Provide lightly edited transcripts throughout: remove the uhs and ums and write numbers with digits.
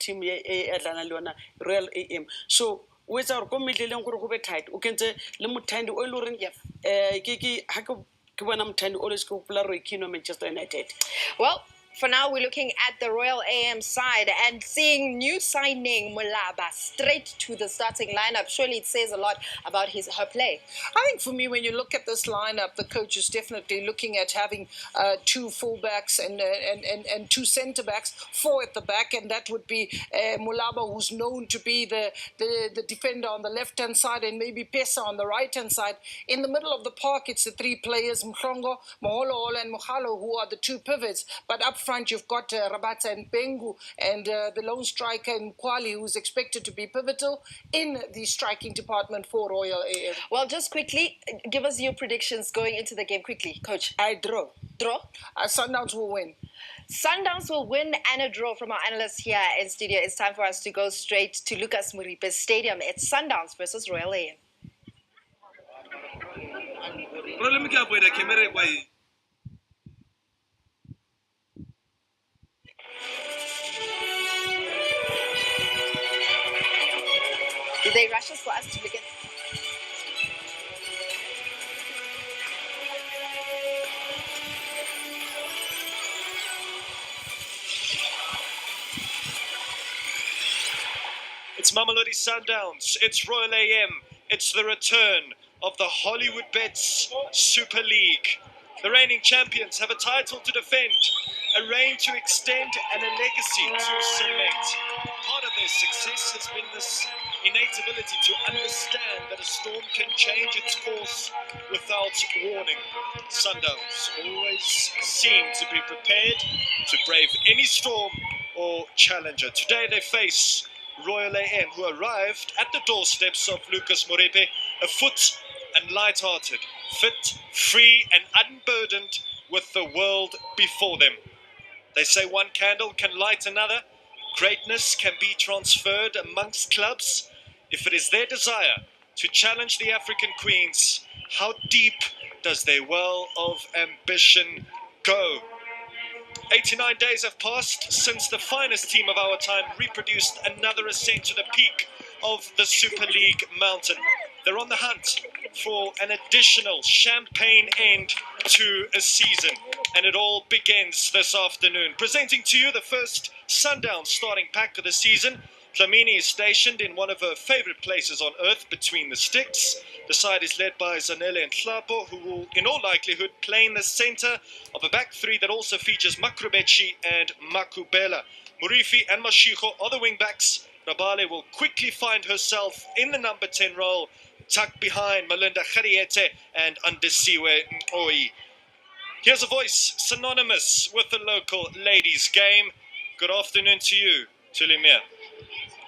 team Atlanta Leona Royal AM. So with our committee go be tight o kentse le mothandi o ile reng ke ha ke bona mothandi always go pula Roy Keane Manchester United. Well, for now, we're looking at the Royal AM side and seeing new signing Molaba straight to the starting lineup. Surely it says a lot about her play. I think for me, when you look at this lineup, the coach is definitely looking at having 2 fullbacks and 2 centre backs, 4 at the back, and that would be Molaba, who's known to be the defender on the left-hand side, and maybe Pesa on the right-hand side. In the middle of the park, it's the 3 players, Mhlongo, Moholo, and Mohalo, who are the 2 pivots. But up front, you've got Rabata and Bengu, and the lone striker Kwali, who's expected to be pivotal in the striking department for Royal AM. Well, just quickly, give us your predictions going into the game quickly, Coach. I draw. Draw? Sundowns will win. Sundowns will win and a draw from our analysts here in studio. It's time for us to go straight to Lucas Moripe's stadium. It's Sundowns versus Royal AM. Do they rush us for us to begin? It's Mamelodi Sundowns, it's Royal AM, it's the return of the Hollywoodbets Super League. The reigning champions have a title to defend, a reign to extend, and a legacy to cement. Part of their success has been this innate ability to understand that a storm can change its course without warning. Sundowns always seem to be prepared to brave any storm or challenger. Today they face Royal AM, who arrived at the doorsteps of Lucas Moripe, afoot and light-hearted, fit, free and unburdened with the world before them. They say one candle can light another. Greatness can be transferred amongst clubs if it is their desire to challenge the African Queens. How deep does their well of ambition go? 89 days have passed since the finest team of our time reproduced another ascent to the peak of the Super League mountain. They're on the hunt for an additional champagne end to a season, and it all begins this afternoon. Presenting to you the first Sundown starting pack of the season. Dlamini is stationed in one of her favourite places on earth, between the sticks. The side is led by Zanele and Tlapo, who will, in all likelihood, play in the centre of a back three that also features Makrubechi and Makubela. Murifi and Mashiko are the wing-backs. Rabale will quickly find herself in the number 10 role, tucked behind Melinda Khariete and Andesiwe Oi. Here's a voice synonymous with the local ladies' game. Good afternoon to you, Tulimia.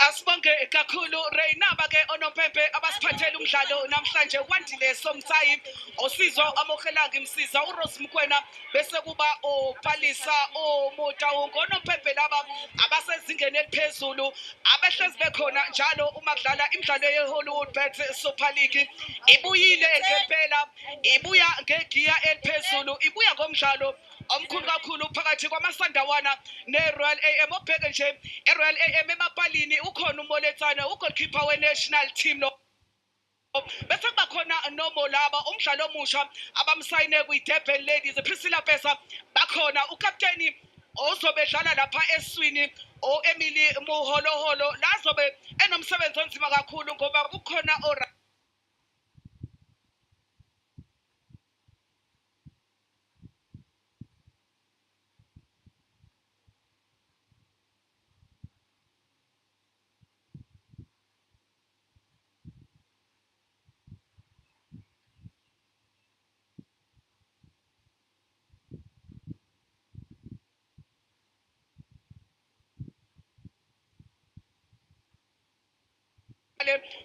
Asibonge kakhulu Reynaba ke onompempe abasiphathele umdlalo namhlanje wandile somthayi osizo amokhelanga imsiza uRose Mkwena bese kuba opalisa omota ngonompempe laba abasezingeni eliphezulu abehlezi bekhona njalo uma kudlala imidlalo yeHollywoodbets Super League ibuyile ngempela ibuya ngegiya eliphezulu ibuya ngomdlalo omkhulu kakhulu phakathi kwamasandawana neRoyal AM. Obheke nje eRoyal AM emapalini ukhona uMoletsana ugoalkeeper wenational team no bese kuba khona noMolaba umdlalo omusha abamsayine kwiDurban Ladies Priscilla Pesa bakhona ukapteni ozobedlala lapha eswini Emily Moholoholo lazobe enomsebenzi onzima kakhulu ngoba kukhona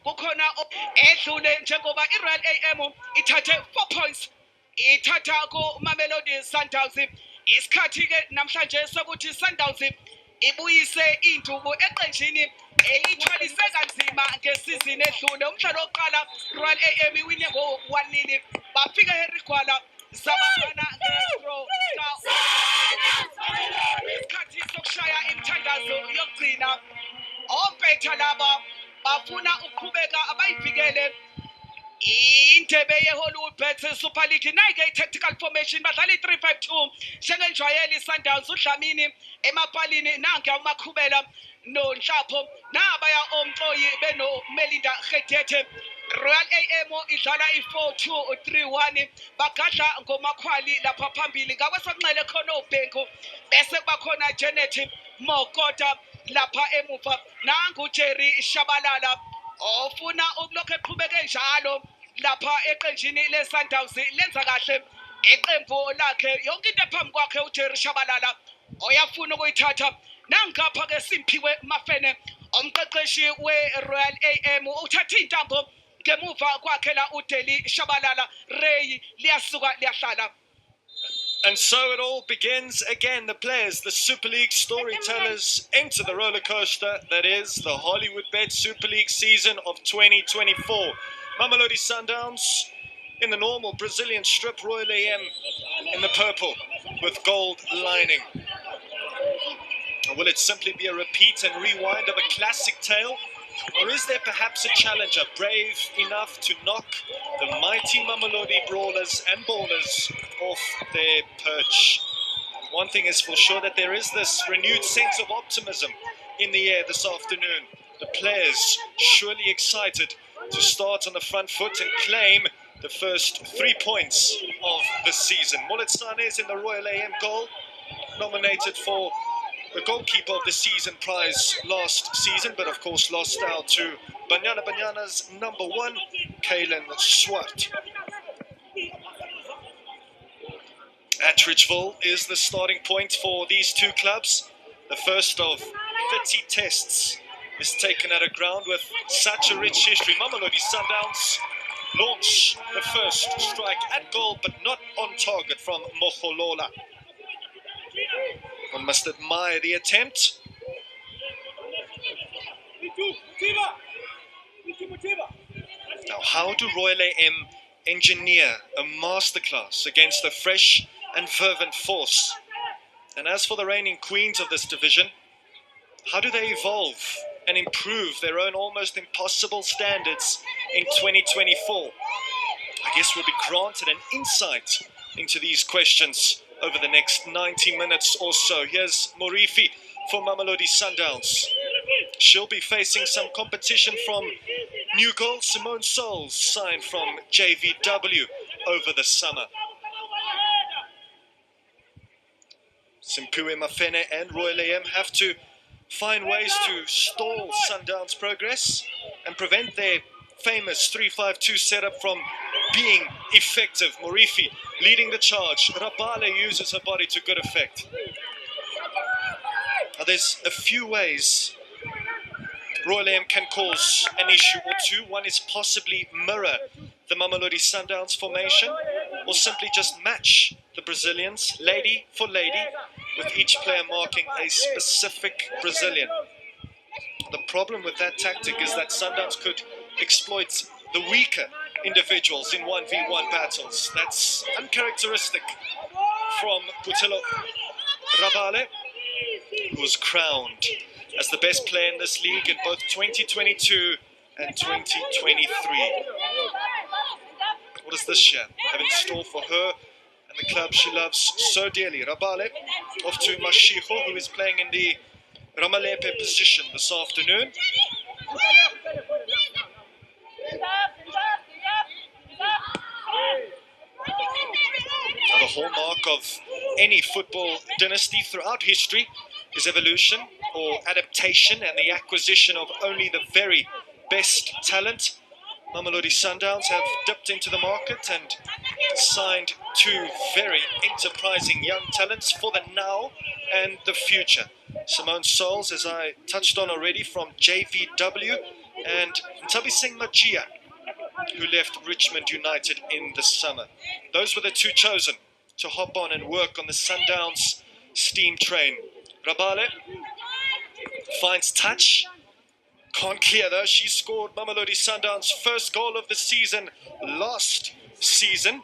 kukhona edlule njengoba iRoyal AM ithathe 4 points ithatha ku Mamelodi Sundowns. Isikhathi ke namhlanje sokuthi Sundowns ibuyise induku eqenjini elithwalise kanzima ngesizini edlule. Umdlalo oqala Royal AM iwine ngo 1-0 bafika eRigwala zabafana nge-draw isikhathi sokushaya imithandazo yokugcina ompetha laba bafuna ukuqhubeka abayivikele indebe ye-Hollywoodbets Super League nayike i-tactical formation badlala i-3-5-2 njengelijwayele i-Sundowns udlamini emapalini nanka umakhubela nonhlapho nabaya omxoyi benomelinda Gedete. Royal AM idlala i-4-2-3-1 bagadla ngomakhwali lapha phambili ngakwesokunxele khona uBhenku bese kuba khona Janet Mokota lapha emuva nangu Jerry Shabalala ofuna ukulokhu eqhubeke njalo lapha eqenjini le-Sundowns lenza kahle iqembu lakhe yonke into ephambi kwakhe uJerry Shabalala oyafuna ukuyithatha nangapha-ke Simphiwe Mafene umqeqeshi we-Royal AM uthatha intambo ngemuva kwakhe la uDeli Shabalala Ray liyasuka liyahlala. And so it all begins again. The players, the Super League storytellers, enter the roller coaster that is the Hollywoodbets Super League season of 2024. Mamelodi Sundowns in the normal Brazilian strip, Royal AM in the purple with gold lining. Or will it simply be a repeat and rewind of a classic tale? Or is there perhaps a challenger brave enough to knock the mighty Mamelodi brawlers and ballers off their perch? One thing is for sure, that there is this renewed sense of optimism in the air this afternoon. The players surely excited to start on the front foot and claim the first 3 points of the season. Moletsane is in the Royal AM goal, nominated for the goalkeeper of the season prize last season, but of course lost out to Banyana's number 1, Kalen Swart. Atteridgeville is the starting point for these two clubs. The first of 30 tests is taken at a ground with such a rich history. Mamelodi Sundowns launch the first strike at goal, but not on target from Mokholola. One must admire the attempt. Now, how do Royal AM engineer a masterclass against a fresh and fervent force? And as for the reigning queens of this division, how do they evolve and improve their own almost impossible standards in 2024? I guess we'll be granted an insight into these questions over the next 90 minutes or so. Here's Morifi for Mamelodi Sundowns. She'll be facing some competition from new goal Simone Souls, signed from JVW over the summer. Simphiwe Mafene and Royal AM have to find ways to stall Sundowns' progress and prevent their famous 3-5-2 setup from being effective. Morifi leading the charge. Rabale uses her body to good effect. Now, there's a few ways Royal AM can cause an issue or two. One is possibly mirror the Mamelodi Sundowns formation, or simply just match the Brazilians, lady for lady, with each player marking a specific Brazilian. The problem with that tactic is that Sundowns could exploit the weaker individuals in 1v1 battles. That's uncharacteristic from Butelo Rabale, who was crowned as the best player in this league in both 2022 and 2023. What does this year have in store for her and the club she loves so dearly? Rabale off to Mashiho, who is playing in the Ramalepe position this afternoon. Now, the hallmark of any football dynasty throughout history is evolution or adaptation and the acquisition of only the very best talent. Mamelodi Sundowns have dipped into the market and signed 2 very enterprising young talents for the now and the future. Simone Souls, as I touched on already, from JVW, and Ntabi Singh Majia, who left Richmond United in the summer. Those were the 2 chosen to hop on and work on the Sundowns steam train. Rabale finds touch. Can't clear though. She scored Mamelodi Sundowns' first goal of the season last season.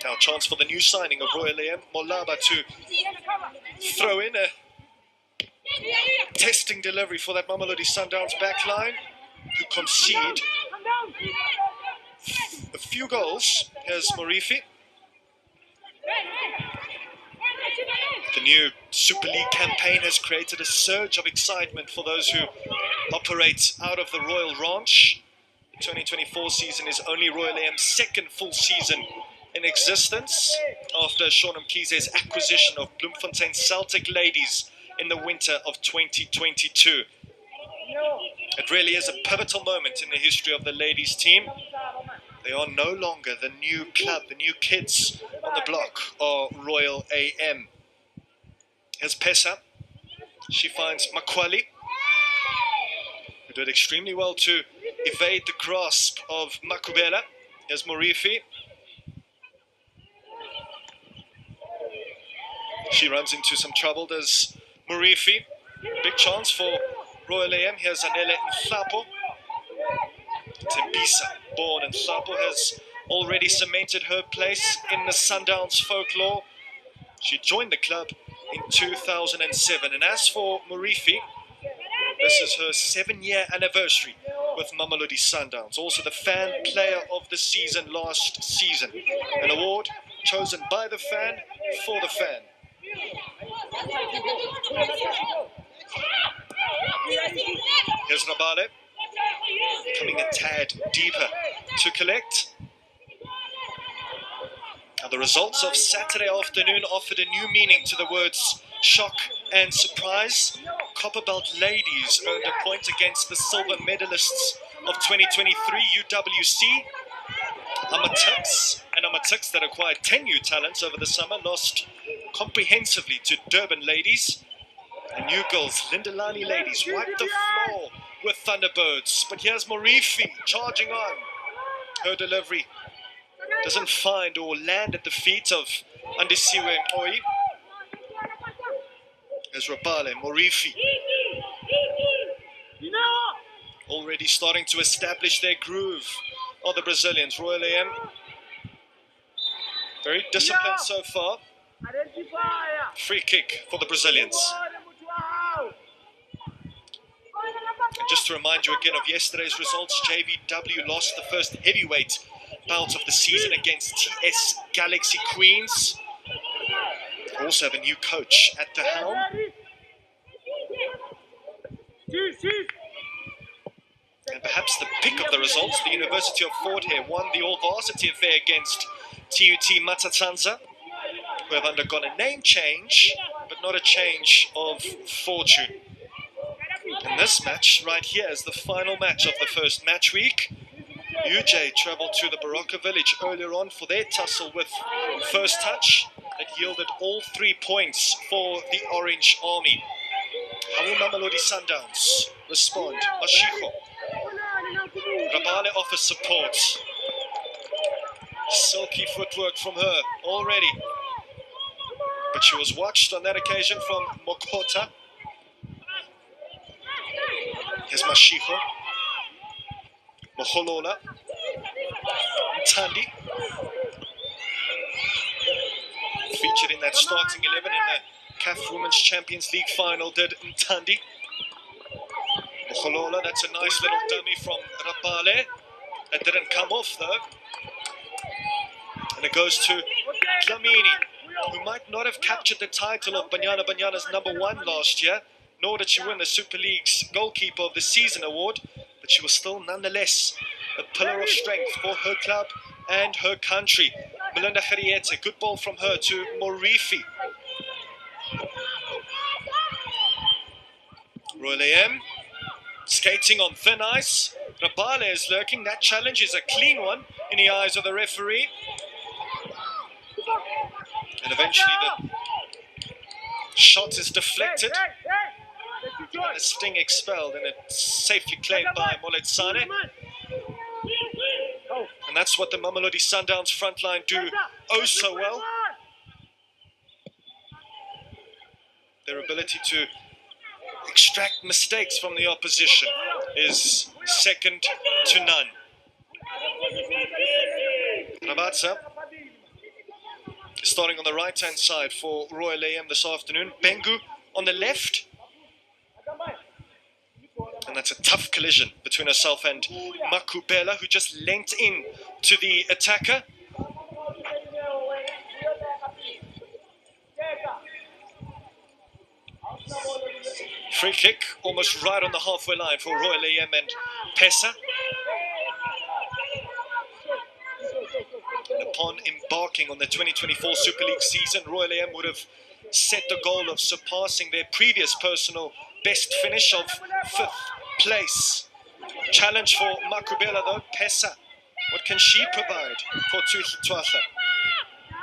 Now chance for the new signing of Royal AM, Molaba, to throw in a testing delivery for that Mamelodi Sundowns backline, who concede a few goals. Here's Morifi. The new Super League campaign has created a surge of excitement for those who operate out of the Royal Ranch. The 2024 season is only Royal AM's second full season in existence after Sean Mkhize's acquisition of Bloemfontein Celtic Ladies in the winter of 2022. It really is a pivotal moment in the history of the ladies team. They are no longer the new club, the new kids on the block are Royal AM. Here's Pesa. She finds Makwali, who did extremely well to evade the grasp of Makubela. Here's Morifi. She runs into some trouble, does Morifi. Big chance for Royal AM. Here's Anele Nhlapo. Tembisa, born in Nhlapo, has already cemented her place in the Sundowns folklore. She joined the club in 2007. And as for Morifi, this is her 7-year anniversary with Mamelodi Sundowns. Also the fan player of the season last season. An award chosen by the fan for the fan. Here's Rabale, coming a tad deeper to collect. And the results of Saturday afternoon offered a new meaning to the words shock and surprise. Copperbelt ladies earned a point against the silver medalists of 2023 UWC. Amatuks, and Amatuks that acquired 10 new talents over the summer, lost comprehensively to Durban ladies. And new girls, Lindelani ladies, wiped the floor with Thunderbirds. But here's Morifi charging on. Her delivery doesn't find or land at the feet of Andisiwe Oi. Here's Rabale, Morifi. Already starting to establish their groove are the Brazilians. Royal AM, very disciplined so far. Free kick for the Brazilians. And just to remind you again of yesterday's results, JVW lost the first heavyweight bout of the season against TS Galaxy Queens. They also have a new coach at the helm. And perhaps the pick of the results, the University of Fort Hare won the all-varsity affair against TUT Matatanza, who have undergone a name change, but not a change of fortune. And this match right here is the final match of the first match week. UJ travelled to the Baraka village earlier on for their tussle with First Touch. It yielded all 3 points for the Orange Army. How will Mamelodi Sundowns respond? Mashiko. Rabale offers support. Silky footwork from her already. But she was watched on that occasion from Mokota. Here's Mashiko. Moholola. Ntandi. Featured in that starting 11 in the CAF Women's Champions League final, did Ntandi. Moholola, that's a nice little dummy from Rabale. That didn't come off though. And it goes to Dlamini, who might not have captured the title of Banyana Banyana's #1 last year, nor did she win the Super League's Goalkeeper of the Season award, but she was still nonetheless a pillar of strength for her club and her country. Melinda Khariete, good ball from her to Morifi. Royal AM skating on thin ice. Rabale is lurking. That challenge is a clean one in the eyes of the referee. And eventually the shot is deflected. And a sting expelled, and it's safely claimed by Moletsane. And that's what the Mamelodi Sundowns frontline do oh so well. Their ability to extract mistakes from the opposition is second to none. Rabatsa starting on the right-hand side for Royal AM this afternoon. Bengu on the left. And that's a tough collision between herself and Makubela, who just leant in to the attacker. Free kick almost right on the halfway line for Royal AM and Pesa. And upon embarking on the 2024 Super League season, Royal AM would have set the goal of surpassing their previous personal best finish of 5th place. Challenge for Makubela though, Pesa. What can she provide for Tuatha?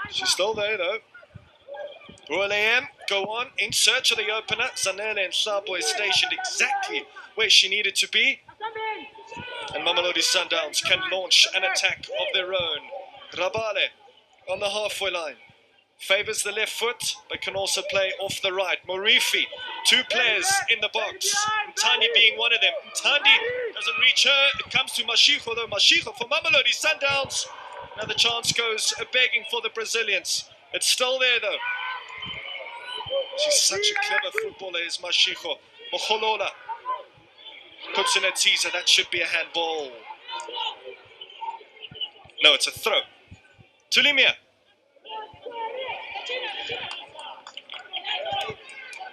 She's still there though. Royal AM go on in search of the opener. Zanele and Sabo is stationed exactly where she needed to be. And Mamelodi Sundowns can launch an attack of their own. Rabale on the halfway line. Favours the left foot, but can also play off the right. Morifi, 2 players in the box. Ntandi being one of them. Ntandi doesn't reach her. It comes to Mashiko though. Mashiko for Mamelodi Sundowns. Now the chance goes begging for the Brazilians. It's still there though. She's such a clever footballer, is Mashiko. Moholola puts in a teaser. That should be a handball. No, it's a throw. Tulimia.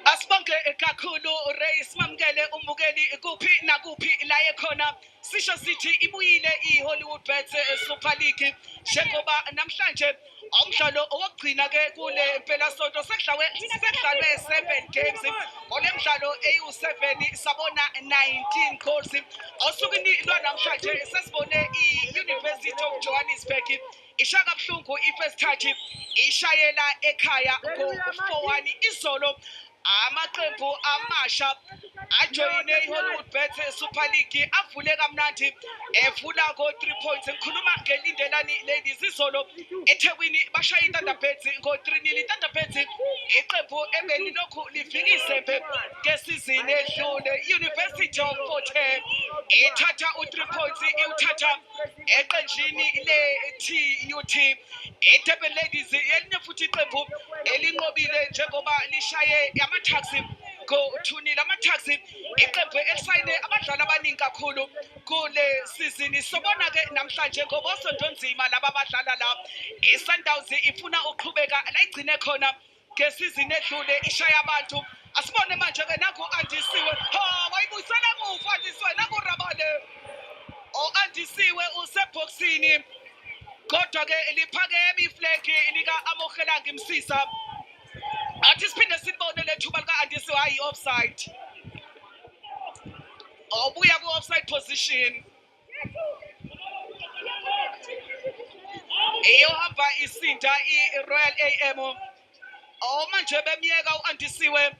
Asibonke kakhulu Reis Mamkele umbukeli kuphi nakuphi la ekhona sisho sithi ibuyile iHollywoodbets Super League njengoba namhlanje umdlalo owugcina ke kule phela sonto sekudlalwe 7 games ole mdlalo eyu7 sabona 19 goals osukwini lwanamhlanje sesibone iUniversity of Johannesburg ishaka kabuhlungu ifirst touch ishayela ekhaya ngo4-1 izolo amaqembu amasha ajoyine iHollywoodbets Super League avule kamnandi evula go 3 points ngikhuluma ngelindelani ladies izolo eThekwini bashaya iThunderbirds go 3-0 iThunderbirds iqembu ebeli lokhu livikise ngesizini edlule University of Fort Hare ithatha u3 points iwuthatha eqenjini le-TUT eTurban Ladies elinye futhi iqembu elinqobile njengoba lishaye ama-taxi go-2-0 ama-taxi iqembu elisayine abadlali abaningi kakhulu kule sizini sobona ke namhlanje ngoba osondonzima laba abadlala la iSundowns ifuna uqhubeka la igcine khona ngesizini edlule ishaya abantu asibone manje ke naku Andisiwe wayibuyisela muva Andisiwe naku Rabale Andisiwe useboxini kodwa ke liphakeme iflegi lika Amogelang imsisa athi siphinde sibone lethuba lika Andisiwe hayi offside obuya ku offside position eyohamba isinda iRoyal AM manje bemiyeka uAndisiwe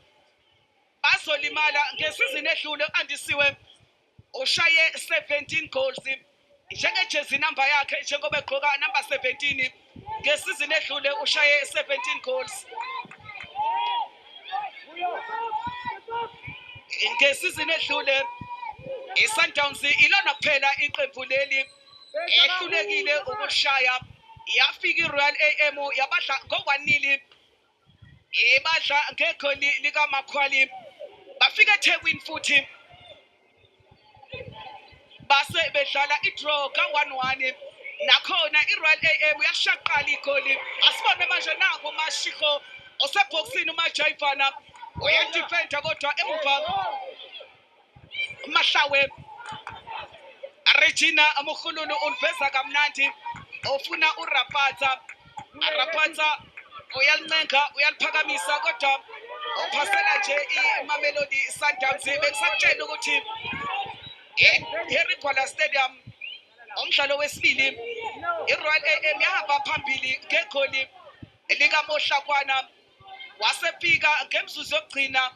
bazolimala ngesizini edlule uAndisiwe ushaye 17 goals njengejezi number yakhe njengoba egqoka number 17 ngesizini edlule ushaye 17 goals ngesizini edlule iSundowns ilona kuphela iqembu leli ehlulekile ukushaya yafika iRoyal AM yabadla ngo1-0 ebadla ngegoli lika Makhwali bafika eThekwini futhi base bedlala idraw ka1-1 nakhona iRoyal AM yashaqala igoli asibone manje nangu Mashiko oseboxini uMajayivana uyadefenda kodwa emuva Mahlawe Regina Amokhululu unveza kamnandi ofuna uRapatsa uyalincenga uyaliphakamisa kodwa uphasela nje iMamelodi Sundowns bekusakutshela ukuthi eHarry Stadium umdlalo wesibili iRoyal AM yahamba phambili ngegoli lika Mohlakwana wasefika ngemzuzu yokugcina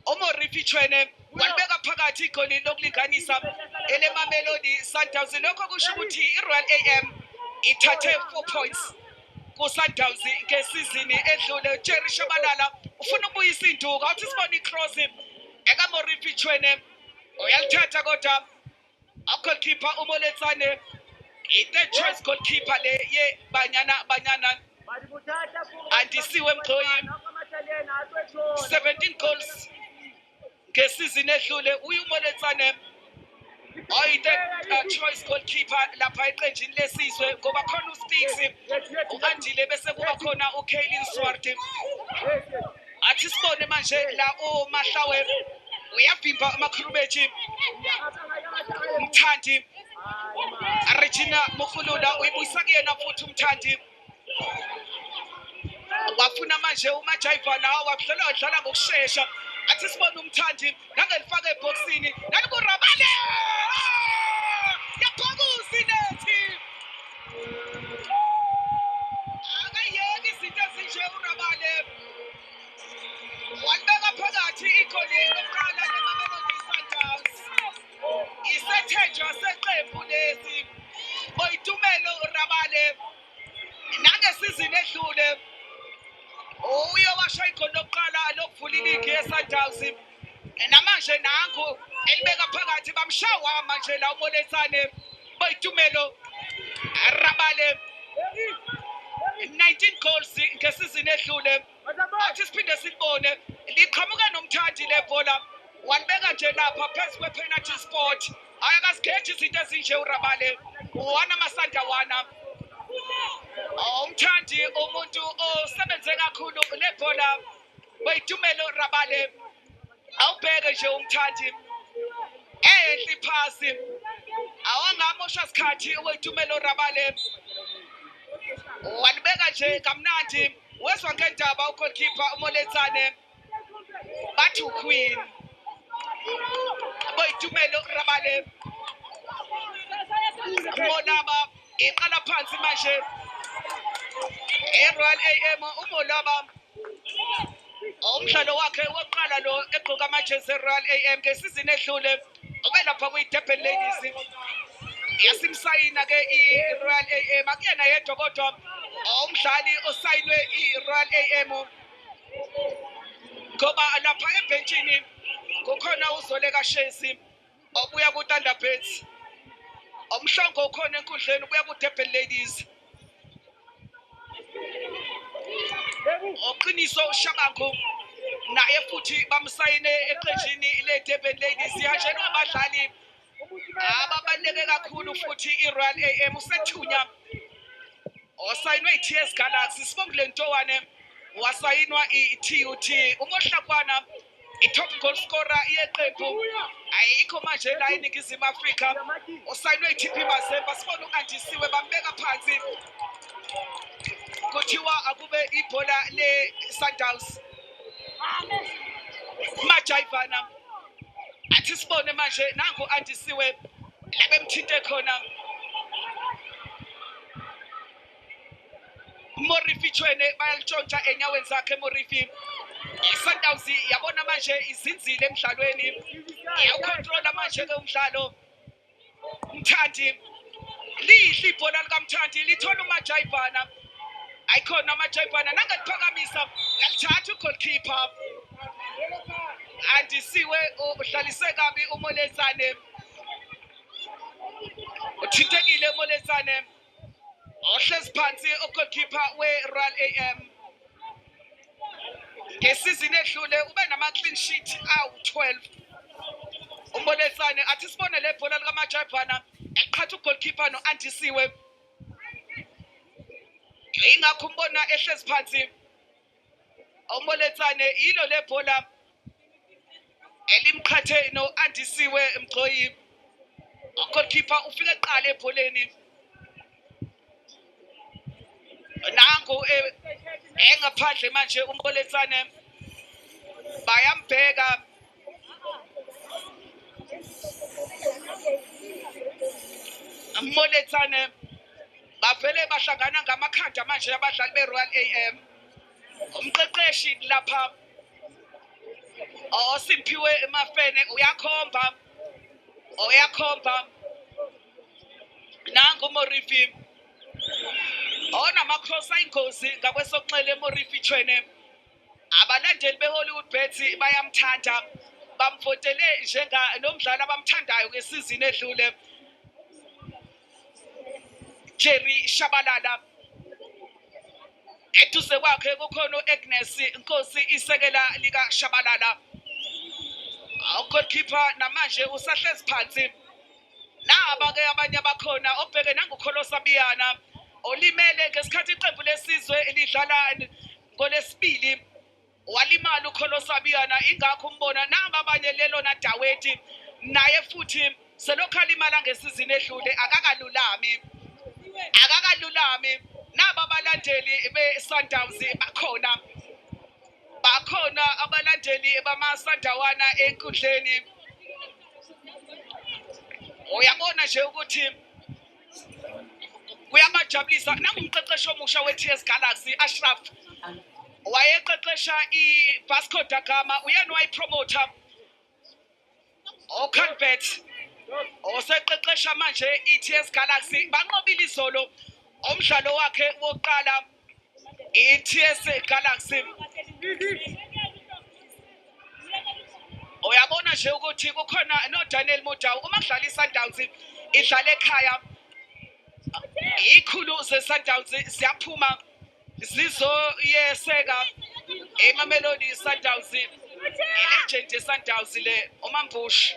uMorifi Chwene walibeka phakathi igoli lokulinganisa eleMamelodi Sundowns lokho kusho ukuthi iRoyal AM ithathe 4 points kuSundowns ngesizini edlule Jerry Shabalala ufuna ukubuyisa induku awuthi sibone icross ekaMorifi Chwene uyalithatha kodwa goalkeeper uMoletsane i-third choice goalkeeper le ye Banyana Andisiwe Mqoyi 17 goals ngesizini edlule uyumoletsane oyi-third choice goalkeeper lapha eqenjini lesizwe ngoba khona uStixi u-Andile bese kuba khona uKaylin Swart athi sibone manje la uMahlawe uyavimba amakhulubethi Mthandi Regina Mufulula uyibuyisa kuyena futhi Mthandi wafuna manje uMajayivana wadlala ngokusheshsha athi sibone Umthandi nangelifaka eboxini nalikurabale yaphakusi nethi akayeki izinto ezinje uRabale walibeka phakathi igoli lokuqala leMamelodi Sundowns isethenjwa seqembu lesi Boyitumelo Rabale nangesizini edlule uyowasha igoli lokuqala lokuvula iligi yeSundowns namanje nangu elibeka phakathi bamshawa manje la umoletsane Boyitumelo Rabale 19 goals ngesizini edlule athi siphinde sibone liqhamuka nomthandi lebhola walibeka nje lapha phezu kwe-penalty spot ayakasikhethi izinto ezinje uRabale wana masanda wana Umthandi umuntu osebenze kakhulu lebhola Boyitumelo Rabale awubheke nje Umthandi ehle phasi awangamosha isikhathi Boyitumelo Rabale walibeka nje kamnandi wezwa ngendaba ugoalkeeper umoletsane bathi uQueen Boyitumelo Rabale Molaba iqala phansi manje eRoyal AM uMolaba umdlalo wakhe wokuqala lo egqoka amajezi eRoyal AM ngesizini edlule ubelapha kuyiDurban Ladies yasimsayina ke iRoyal AM akuyena yedwa kodwa umdlali osayinwe iRoyal AM ngoba lapha ebhenjini kukhona uZoleka Shesi obuya kuThunderbirds umhlongo ukhona enkundleni ubuya kuDurban Ladies oqiniso uShabangu naye futhi bamsayine eqenjini leDurban Ladies yajena abadlali ababaleke kakhulu futhi iRoyal AM usethunya osayinwe iTS Galaxy Sibongile Ntowane wasayinwa iTUT uMohlakwana i-top goal scorer yeqembu ayikho manje la eNingizimu Afrika osayinwe iTP Mazembe sibona uAndisiwe bambeka phansi kuthiwa akube ibhola leSundowns Majayivana athi sibone manje nangu Andisiwe labemthinte khona Morifi Chwene bayalitshontsha enyaweni zakhe Morifi iSundowns yabona manje izinzile emidlalweni iyawucontrola manje ke umdlalo Mthandi lihle ibhola likaMthandi lithola uMajayivana ayikhona uMajayivana nangaliphakamisa yalithatha ugoalkeeper Andisiwe udlalise kabi umoletsane uthintekile umoletsane ohlezi phansi ugoalkeeper weRoyal AM ngesizini edlule ube nama clean sheet awu-12 umoletsane athi sibone le bhola likaMajayivana eqhatha ugoalkeeper noAndisiwe ingakho umbona ehlezi phansi umoletsane yilo le bhola elimqhathe noAndisiwe Mqoyi ugoalkeeper ufike eqala ebholeni nangu engaphandle manje umoletsane bayambheka umoletsane bavele bahlangana ngamakhanda manje abadlali beRoyal AM umqeqeshi lapha oSiphiwe Mafene uyakhomba nangu Morifi onamacross ayingozi ngakwesokunxele Morifi Chwene abalandeli beHollywoodbets bayamthanda bamvotele nomdlali abamthandayo ngesizini edlule Jerry Shabalala. Eduze kwakhe kukhona uAgnes Nkosi isekela lika Shabalala. Goalkeeper namanje usahlezi phansi. Laba ke abanye abakhona obheke nanguKholosa Biyana olimele ngesikhathi iqembu lesizwe elidlala ngolesibili. Walimala uKholosa Biyana ingakho umbona naba abanye lelona Daweti naye futhi selokhu alimala ngesizini edlule akakalulami naba abalandeli beSundowns bakhona abalandeli bamaSundawana enkundleni. Uyabona nje ukuthi kuyabajabulisa nangumqeqeshi omusha weTS Galaxy Ashraf wayeqeqesha iVasco da Gama uyena wayipromoter oCalvet oseqeqesha manje iTS Galaxy banqobile izolo umdlalo wakhe wokuqala iTS Galaxy. Uyabona nje ukuthi kukhona noDaniel Modawu uma kudlala iSundowns idlala ekhaya ikhulu zeSundowns siyaphuma zizoyeseka eMamelodi Sundowns ilegend yeSundowns le uMambush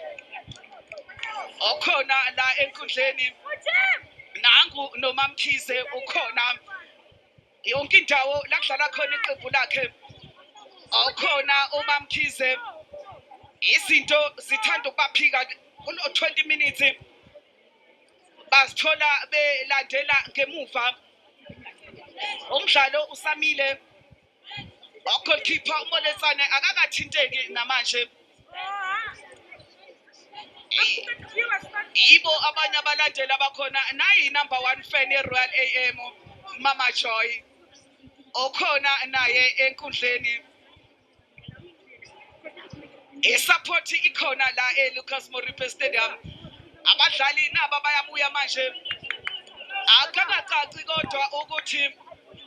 okhona la enkundleni nangu noMamkhize ukhona yonke indawo la kudlala khona iqembu lakhe okhona uMamkhize. Izinto zithanda ukubaphika kulo 20 minutes basithola belandela ngemuva umdlalo usamile. Goalkeeper uMoletsane akakathinteki namanje. Yibo abanye abalandeli abakhona nayi number 1 fan yeRoyal AM Mama Joy okhona naye enkundleni. Support ikhona la eLucas Moripe Stadium. Abadlali naba bayabuya manje. Akakacaci kodwa ukuthi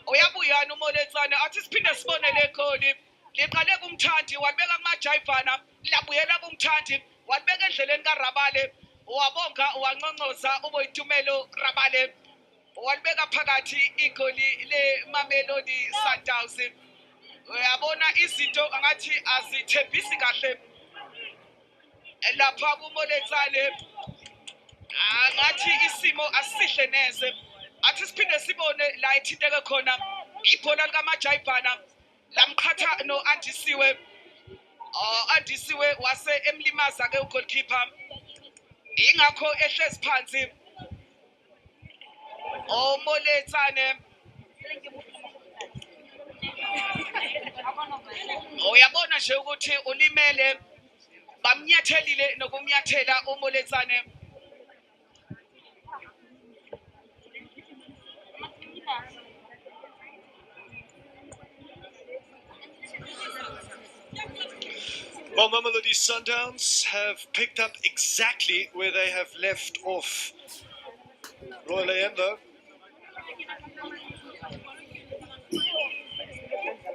uyabuyana uMoletsane athi siphinde sibone le goli. Liqale kumthandi walibeka kumajayivana labuyela kumthandi walibeka endleleni kaRabale wabonga wanconcoza uBoyitumelo Rabale walibeka phakathi igoli leMamelodi Sundowns. Uyabona izinto angathi azithembisi kahle lapha kuMoletsane angathi isimo asihle neze athi siphinde sibone la ethinteke khona ibhola likaMajayivana lamqhatha noAndisiwe Andisiwe wase emlimaza ke ugoalkeeper ingakho ehlezi phansi Moletsane. Uyabona nje ukuthi ulimele bamnyathelile nokumnyathela uMoletsane. Well, Mamelodi Sundowns have picked up exactly where they have left off. Royal AM though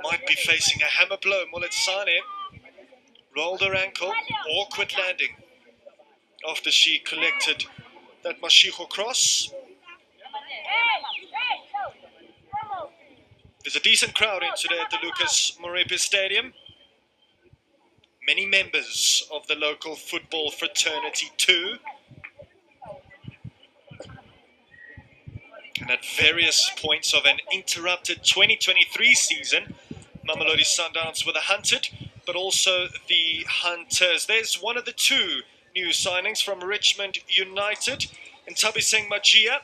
might be facing a hammer blow. Moletsane rolled her ankle, awkward landing after she collected that Mashiko cross. There's a decent crowd in today at the Lucas Moripe Stadium. Many members of the local football fraternity too. And at various points of an interrupted 2023 season, Mamelodi Sundowns were the hunted, but also the hunters. There's one of the two new signings from Richmond United. And Tabiseng Majia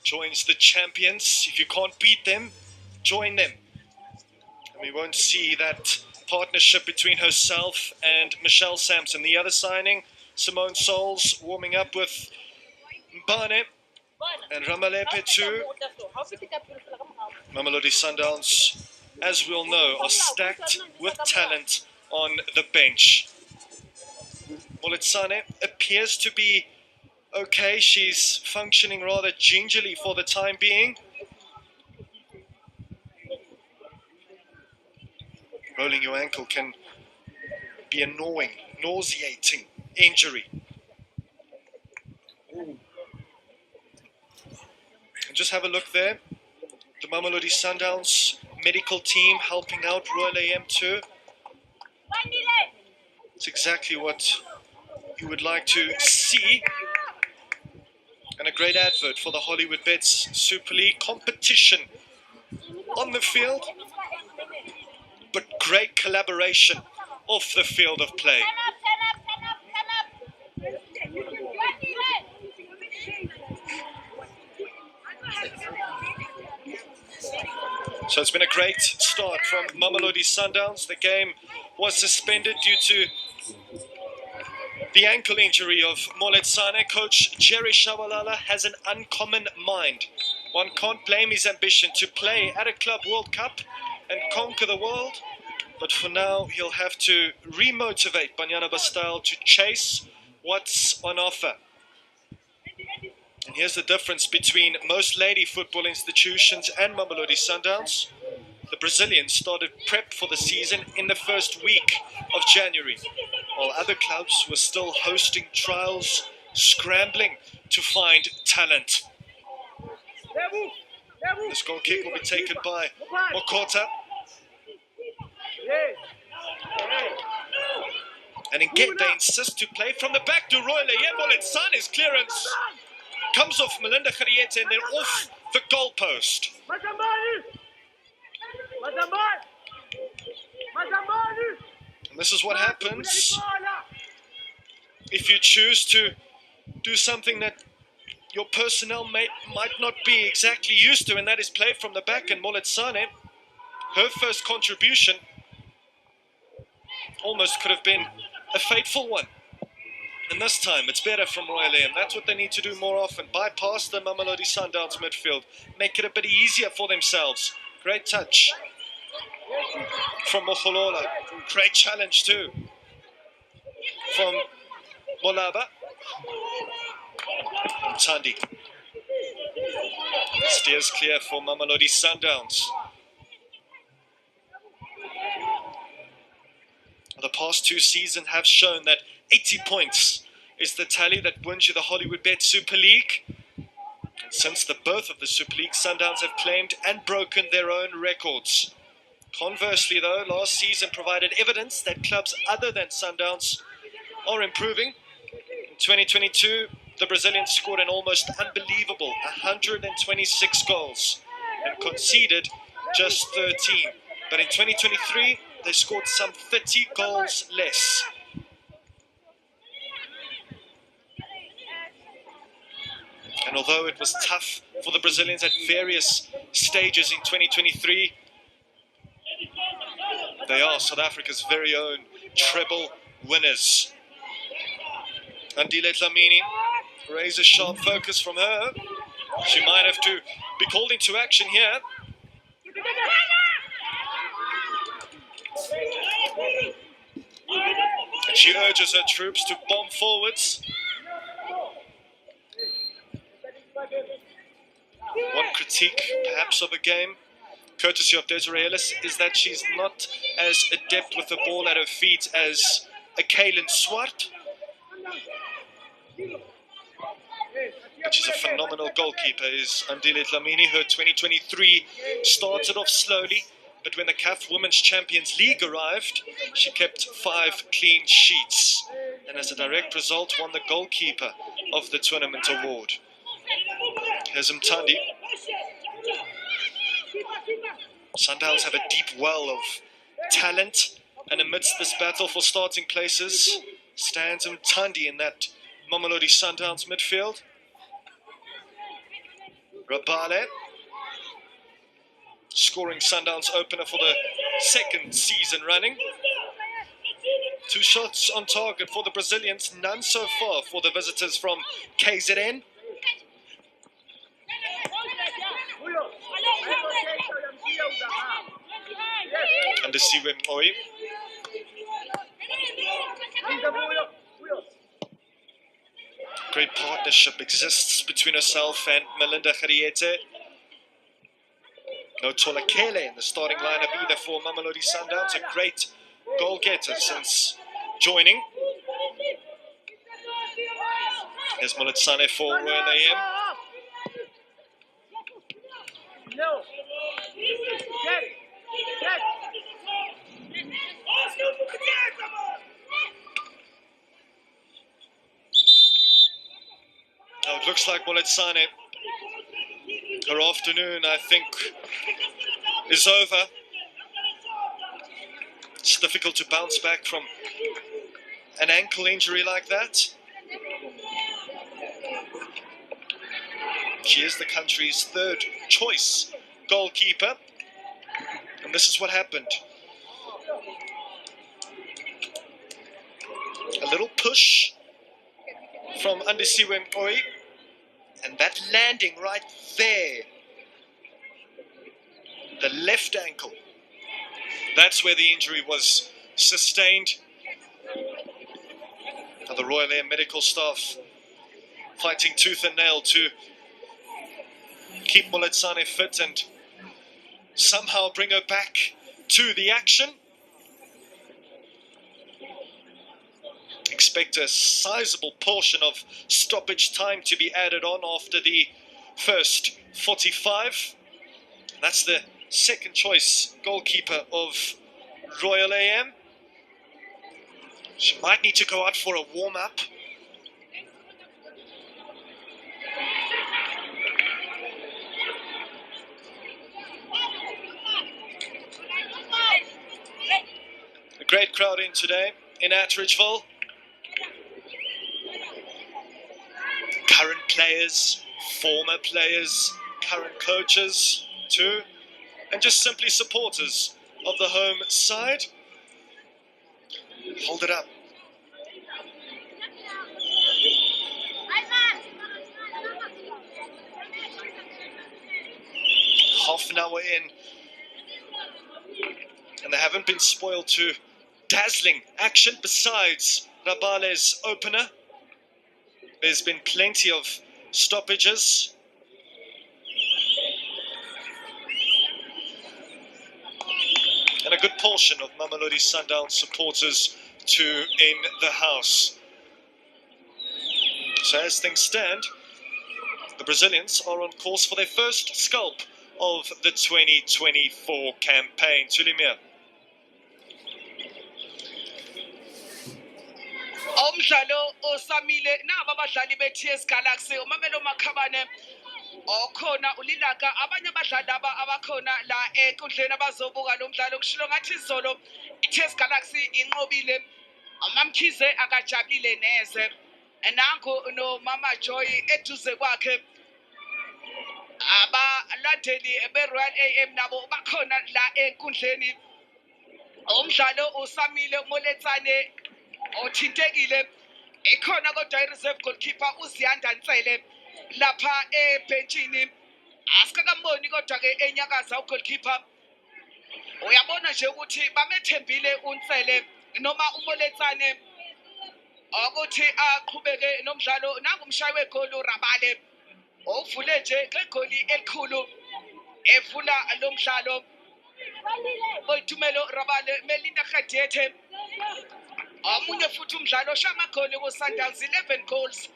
joins the champions. If you can't beat them, join them. And we won't see that partnership between herself and Michelle Sampson. The other signing, Simone Souls, warming up with Mbane and Ramalepe too. Mamelodi Sundowns, as we all know, are stacked with talent on the bench. Moletsane appears to be okay. She's functioning rather gingerly for the time being. Rolling your ankle can be a gnawing, nauseating injury. And just have a look there. The Mamelodi Sundowns medical team helping out Royal AM too. It's exactly what you would like to see. And a great advert for the Hollywoodbets Super League competition on the field, but great collaboration off the field of play. So it's been a great start from Mamelodi Sundowns. The game was suspended due to the ankle injury of Moletsane. Coach Jerry Shabalala has an uncommon mind. One can't blame his ambition to play at a Club World Cup and conquer the world. But for now, he'll have to remotivate Banyana Bastille to chase what's on offer. And here's the difference between most lady football institutions and Mamelodi Sundowns. The Brazilians started prep for the season in the first week of January, while other clubs were still hosting trials, scrambling to find talent. This goal kick will be taken by Mokota. And again, they insist to play from the back to Royal AM. Moletsane's clearance comes off Melinda Khariete and then off the goalpost. And this is what happens if you choose to do something that your personnel might not be exactly used to, and that is play from the back. And Moletsane, her first contribution almost could have been a fateful one. And this time it's better from Royal AM. That's what they need to do more often. Bypass the Mamelodi Sundowns midfield. Make it a bit easier for themselves. Great touch from Mokholola. Great challenge too from Molaba. Tandi steers clear for Mamelodi Sundowns. The past two seasons have shown that 80 points is the tally that wins you the Hollywoodbets Super League. And since the birth of the Super League, Sundowns have claimed and broken their own records. Conversely though, last season provided evidence that clubs other than Sundowns are improving. In 2022, the Brazilians scored an almost unbelievable 126 goals and conceded just 13. But in 2023, they scored some 30 goals less. And although it was tough for the Brazilians at various stages in 2023, they are South Africa's very own treble winners. Andile Dlamini, razor sharp focus from her. She might have to be called into action here. And she urges her troops to bomb forwards. One critique, perhaps, of a game, courtesy of Desiree Ellis, is that she's not as adept with the ball at her feet as a Kaylin Swart. But she's a phenomenal goalkeeper, is Andile Dlamini. Her 2023 started off slowly, but when the CAF Women's Champions League arrived, she kept 5 clean sheets, and as a direct result won the goalkeeper of the tournament award. Here's Mtandi. Sundowns have a deep well of talent, and amidst this battle for starting places stands Mtandi in that Mamelodi Sundowns midfield. Rabale scoring Sundowns opener for the second season running. 2 shots on target for the Brazilians, none so far for the visitors from KZN. And the Siwe Moi. Great partnership exists between herself and Melinda Khariete. No Tolakele in the starting lineup either for Mamelodi Sundowns. A great goal-getter since joining. Here's Moletsane for Royal AM. Oh, it looks like Moletsane, her afternoon, I think, is over. It's difficult to bounce back from an ankle injury like that. She is the country's third choice goalkeeper. And this is what happened. A little push from Andisiwe Nkoi, and that landing right there, the left ankle, that's where the injury was sustained. Now the Royal Air medical staff fighting tooth and nail to keep Moletsane fit and somehow bring her back to the action. Expect a sizable portion of stoppage time to be added on after the first 45. That's the second choice goalkeeper of Royal AM. She might need to go out for a warm-up. A great crowd in today in Attridgeville. Current players, former players, current coaches too, and just simply supporters of the home side. Hold it up. Half an hour in, and they haven't been spoiled to dazzling action besides Rabale's opener. There's been plenty of stoppages. And a good portion of Mamelodi Sundowns supporters too in the house. So as things stand, the Brazilians are on course for their first scalp of the 2024 campaign. Tulimia. Umdlalo osamile naba abadlali be-TS Galaxy uMamelo Makhabane okhona uLilaka abanye abadlali abakhona la enkundleni abazobuka lo mdlalo kushilo ngathi izolo i-TS Galaxy inqobile uMamkhize akajabulile neze nango no Mama Joy eduze kwakhe abalandeli be-Royal AM nabo bakhona la enkundleni umdlalo usamile Moletsane othintekile ekhona kodwa i-reserve goalkeeper uZiyanda Ntsele lapha ebhenchini asikakamboni kodwa ke enyakaza ugoalkeeper uyabona nje ukuthi bamethembile uNtsele noma uMoletsane ukuthi aqhubeke nomdlalo nangumshayi wegoli uRabale ovule nje ngegoli elikhulu evula lo mdlalo Boitumelo Rabale Melinda Khadethe omunye futhi umdlalo shamagoli ku-Sundowns 11 goals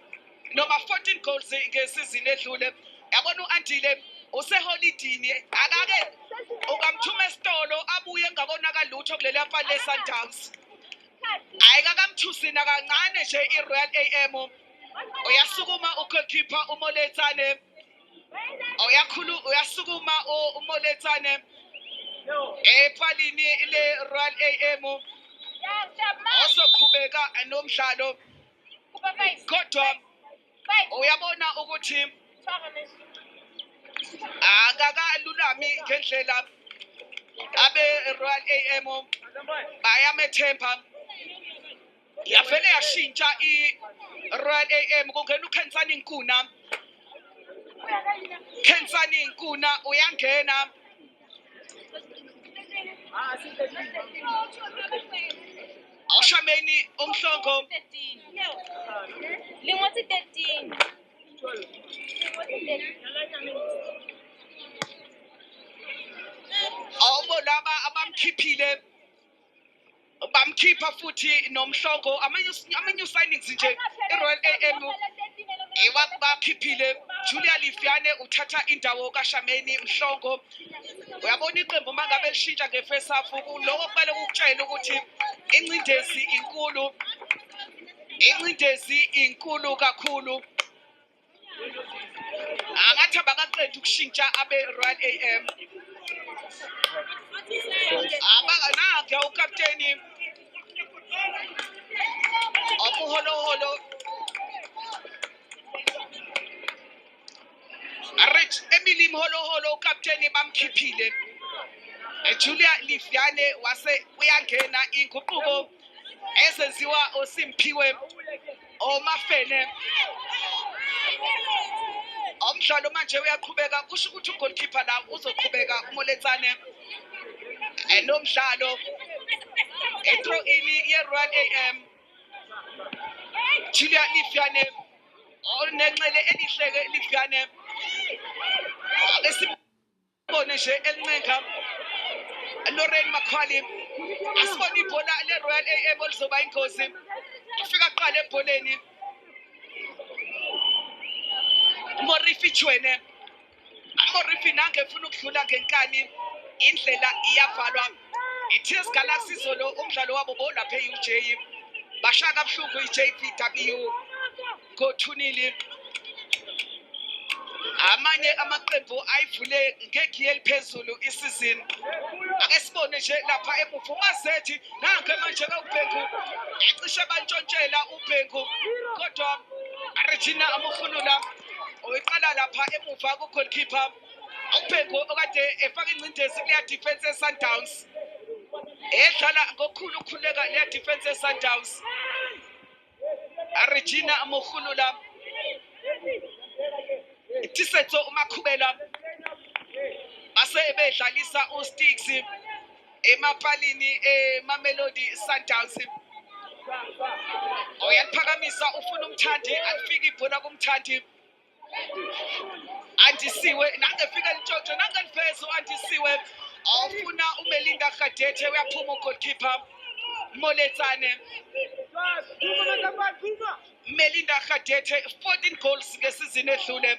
noma 14 goals ngesizini edlule yabona uAndile useholidini akake ukamthuma esitolo abuye ngabonakala lutho kuleli apha le-Sundowns ayikakamthusina kancane nje i-Royal AM uyasukuma ugoalkeeper uMoletsane uyasukuma uMoletsane epalini le-Royal AM ozoqhubeka nomdlalo kodwa uyabona ukuthi akakalulami ngendlela abe-Royal AM bayamethemba yavele yashintsha i-Royal AM kungena uKhensani Nkuna uyangena Oshameni Umhlongo Lingoti 13. awubolaba abamkhiphile bamkhipha futhi nomhlongo ama-new signings nje i-Royal AM bakhiphile Julia Lifiane uthatha indawo kaShameni Mhlongo uyabona iqembu mangabe lishintsha nge-first half lokho kumele kukutshela ukuthi incindezi inkulu kakhulu angathi abakaqedi ukushintsha abe-Royal AM nanke ukapteni obuholoholo Rich Emily Mholoholo ukapteni bamkhiphile Julia Lifiane wase uyangena inguquko ezenziwa oSimphiwe oMafene umdlalo manje uyaqhubeka kusho ukuthi ugoalkeeper la uzoqhubeka uMoletsane nomdlalo throw in ye-Royal AM Julia Lifiane onenxele elihleke Lifiane akesibone nje elincenga Lorraine Makhwali asibona ibhola le-Royal AM olizoba ingozi ufika qala ebholeni Morifi Chwene Morifi nange efuna ukudlula ngenkani indlela iyavalwa iTS Galaxy zolo umdlalo wabo bolapha eUJ bashaka kabuhlungu iJPW go-2-0 amanye amaqembu ayivule ngegiye eliphezulu isizini ake sibone nje lapha emuva uMazethi nange manje uBhengu ecishe bantshontshela uBhengu kodwa Regina Amukhulula oyiqala lapha emuva ku-goalkeeper uBhengu okade efaka incindezi kuleya defense ye-Sundowns edlala ngokukhulu ukukhuleka leya defense ye-Sundowns Regina Amukhulula Tisetso uMakhubela base bedlalisa uSticks emapalini eMamelodi Sundowns oyaphakamisa ufuna umthandi afika ibhola kumthandi andisiwe nangefika intshontsho nangelifezo andisiwe awufuna uMelinda Khadethe uyaphuma ugoalkeeper Moletsane Melinda Khadethe 14 goals ngesizini edlule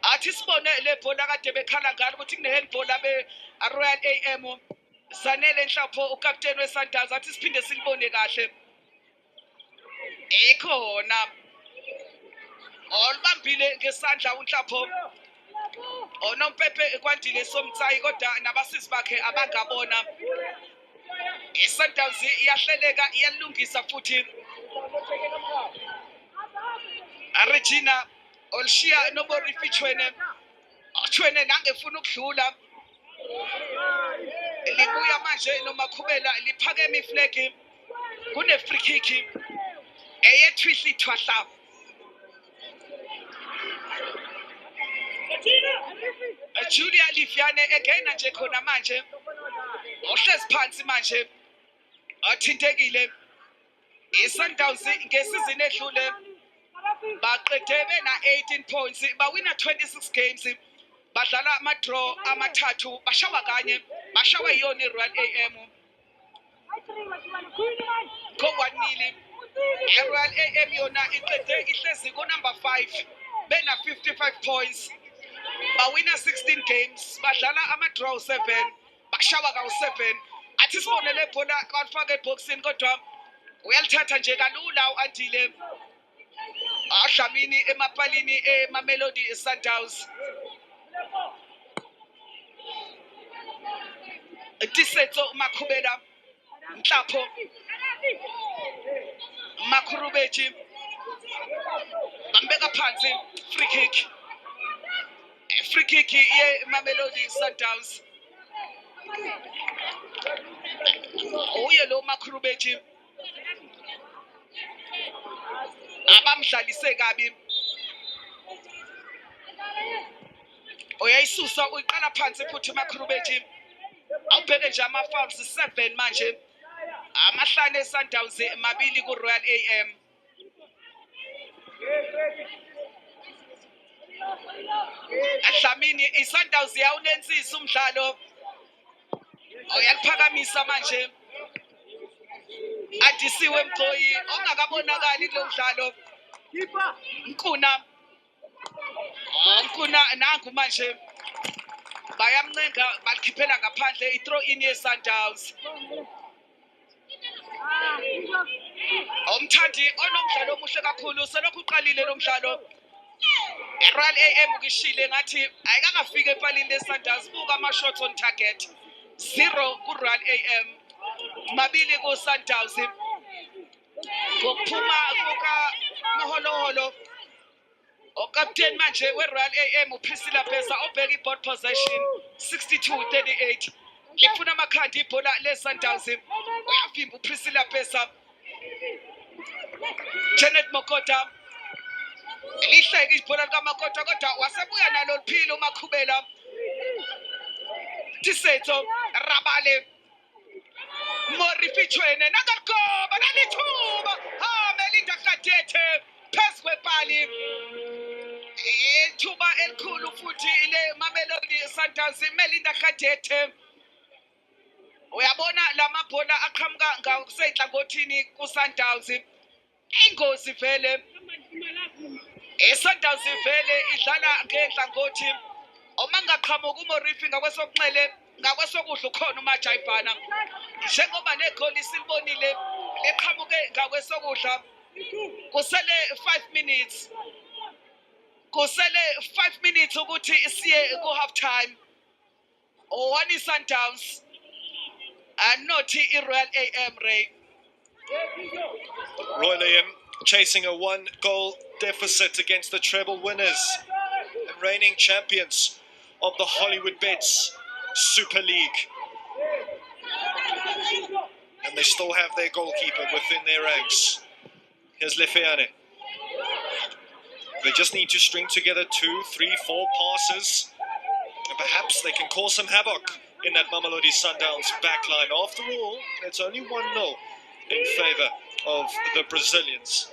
athi sibone le bhola kade bekhala ngalo ukuthi kune handball abe Royal AM Zanele Nhlapho ukapteni weSundowns athi siphinde silibone kahle ekhona olibambile ngesandla uNhlapho onompepe kwandile somtsayi kodwa nabasisi bakhe abangabona iSundowns iyahleleka iyalungisa futhi Regina Olshia Nomorifi Chwene nangefuna ukudlula libuya manje noMakhubela liphakeme iflag kune free kick eyethwihli thwahla Julia Lifiane egena nje khona manje ohlezi phansi manje athintekile iSundowns ngesizini edlule baqede bena 18 points bawina 26 games badlala ama-draw amathathu bashawa kanye bashawa yona iRoyal AM go-1-0 iRoyal AM yona iqede ihlezi ku-number 5 bena 55 points bawina 16 games badlala ama-draw 7 bashawa kawu-7 athi sibone le bhola kalifaka eboxini kodwa uyalithatha nje kalula u-Andile Dlamini emapalini eMamelodi Sundowns Tisetso Makhubela Nhlapho Makhurubeji bambeka phansi free kick ye Mamelodi Sundowns uye lo Makhurubeji abamdlalise kabi uyayisusa uyiqala phansi futhi Makhurubeji awubheke nje ama-fouls 7 manje amahlane eSundowns mabili ku-Royal AM Dlamini iSundowns yawunensisa umdlalo uyaliphakamisa manje Adisiwe Mgcoyi ongakabonakali kulo mdlalo Nkuna nangu manje bayamncenga balikhiphela ngaphandle i-throw in ye-Sundowns. Umthandi onomdlalo omuhle kakhulu selokhu uqalile lo mdlalo. Royal AM ukishile ngathi ayikangafika epalini le-Sundowns. Buka ama-shots on target 0 ku-Royal AM, mabili ku-Sundowns. Ngokuphuma kuka-Maholoholo, ukapteni manje we-Royal AM uPriscilla Besa obheka i-board possession 62-38. Lifuna amakhandi ibhola le-Sundowns. Uyavimba uPriscilla Besa. Janet Mokota lihleke ibhola likaMakota kodwa wasebuya nalo liphile uMakhubela. Tisetso Rabale Morifichwene nakagoba nalithuba Melinda Kadete phezu kwepali. Ithuba elikhulu futhi le Mamelodi Sundowns. Melinda Kadete, uyabona lamabhola aqhamuka ngasenhlangothini ku-Sundowns. Ingozi vele. I-Sundowns vele idlala ngenhlangothi. Uma ngaqhamuka uMorifi ngakwesokunxele, ngakwesokudla ukhona uMajayivana. Njengoba negoli silibonile leqhamuke ngakwesokudla. Kusele 5 minutes. Kusele 5 minutes ukuthi siye ku-half time. One i-Sundowns and not i-Royal AM, Ray. Royal AM chasing a 1-goal deficit against the treble winners and reigning champions of the Hollywoodbets Super League. And they still have their goalkeeper within their ranks. Here's Lefeane. They just need to string together 2, 3, 4 passes, and perhaps they can cause some havoc in that Mamelodi Sundowns backline. After all, it's only 1-0 in favour of the Brazilians.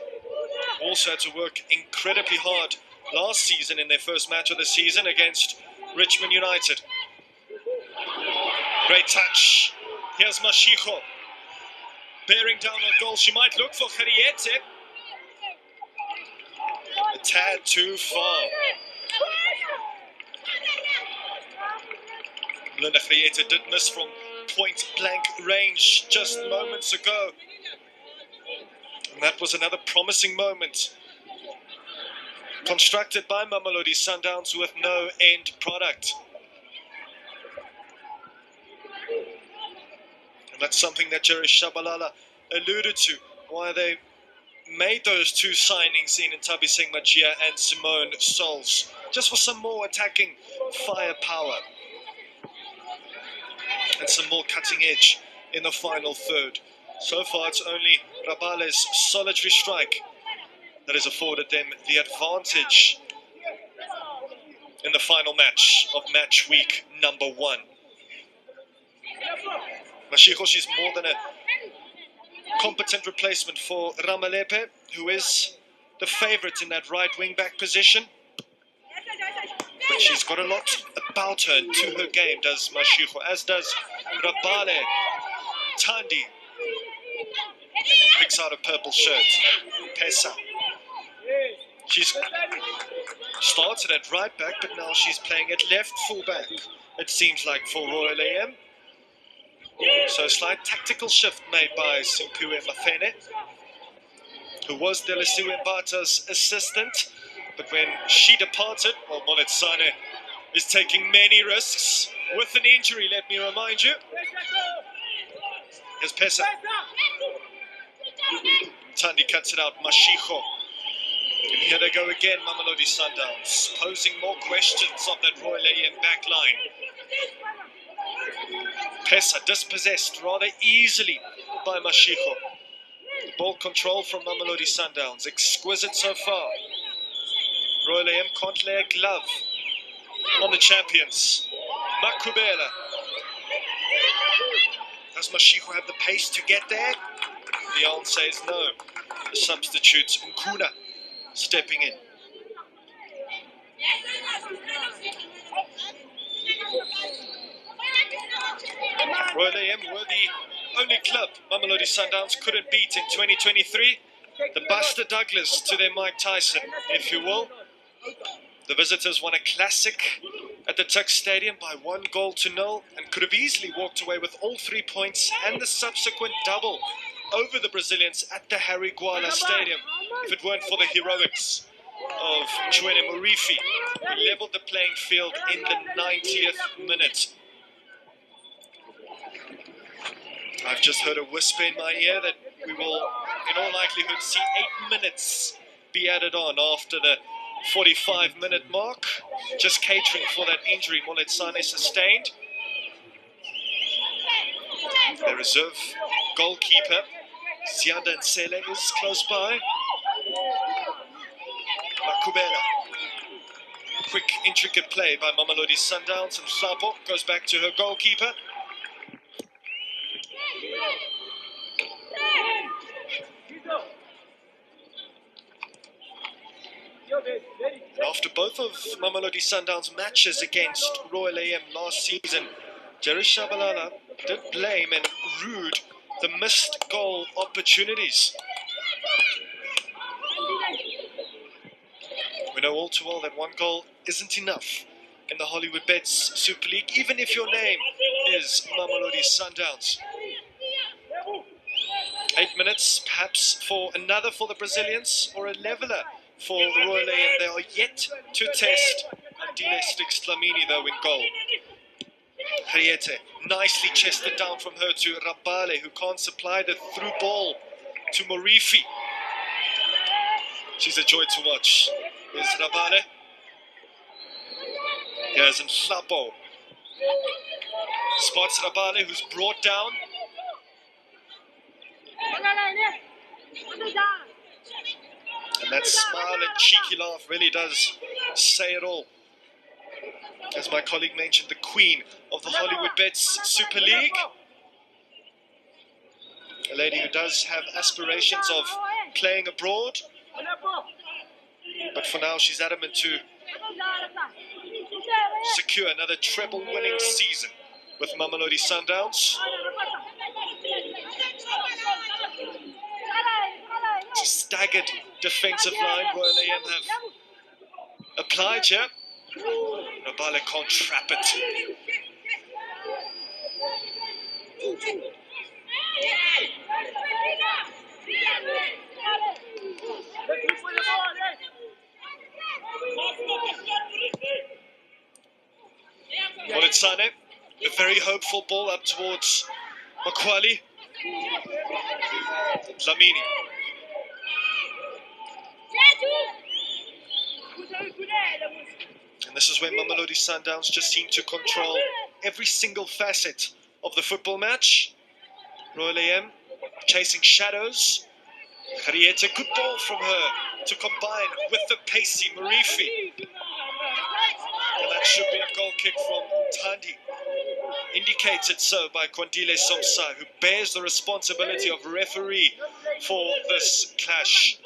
Also had to work incredibly hard last season in their first match of the season against Richmond United. Great touch. Here's Mashiko. Bearing down on goal. She might look for Khariete. A tad too far. Luna Khariete did miss from point-blank range just moments ago. And that was another promising moment. Constructed by Mamelodi Sundowns with no end product. And that's something that Jerry Shabalala alluded to, why they made those 2 signings in Ntabiseng Machia and Simone Sols, just for some more attacking firepower and some more cutting edge in the final third. So far it's only Rabale's solitary strike that has afforded them the advantage in the final match of match week number 1. Mashiko, she's more than a competent replacement for Ramalepe, who is the favourite in that right wing back position. But she's got a lot about her and to her game, does Mashiko, as does Rabale. Tandi picks out a purple shirt. Pesa. She's started at right back, but now she's playing at left full back, it seems like, for Royal AM. So a slight tactical shift made by Simpiwe Mafene, who was Delisiwe Mbata's assistant. But when she departed, well, Moletsane is taking many risks with an injury, let me remind you. Here's Pesa. Tandi cuts it out, Mashiko. And here they go again, Mamelodi Sundowns, posing more questions of that Royal AM backline. Pesa dispossessed rather easily by Mashiko. The ball control from Mamelodi Sundowns, exquisite so far. Royal AM can't lay a glove on the champions. Makubela. Does Mashiko have the pace to get there? The answer is no. The substitute, Nkuna, stepping in. Royal AM were the only club Mamelodi Sundowns couldn't beat in 2023. The Buster Douglas to their Mike Tyson, if you will. The visitors won a classic at the Tuck Stadium by 1-0 and could have easily walked away with all 3 points and the subsequent double over the Brazilians at the Harry Gwala Stadium if it weren't for the heroics of Chwene Murifi, who leveled the playing field in the 90th minute. I've just heard a whisper in my ear that we will, in all likelihood, see 8 minutes be added on after the 45-minute mark, just catering for that injury Moletsane sustained. The reserve goalkeeper, Zianda Nsele, is close by. Makubela. Quick, intricate play by Mamelodi Sundowns, and Hlabo goes back to her goalkeeper. After both of Mamelodi Sundowns' matches against Royal AM last season, Jerry Shabalala did blame and rude the missed goal opportunities. We know all too well that one goal isn't enough in the Hollywoodbets Super League, even if your name is Mamelodi Sundowns. 8 minutes, perhaps for another for the Brazilians, or a leveler for Royal AM. They are yet to test Andile Stix-Dlamini though in goal. Riete nicely chested down from her to Rabale, who can't supply the through ball to Murifi. She's a joy to watch. Here's Rabale. Here's Hlabo. Spots Rabale, who's brought down. And that smile and cheeky laugh really does say it all. As my colleague mentioned, the queen of the Hollywoodbets Super League. A lady who does have aspirations of playing abroad. But for now, she's adamant to secure another treble-winning season with Mamelodi Sundowns. It's a staggered defensive line Royal AM have applied here. Rabale can't trap it. Moletsane, a very hopeful ball up towards Makwali. Dlamini. And this is where Mamelodi Sundowns just seem to control every single facet of the football match. Royal AM chasing shadows. Riete, good ball from her to combine with the pacey Murifi. And that should be a goal kick from Tandi. Indicated so by Kwandile Somsa, who bears the responsibility of referee for this clash.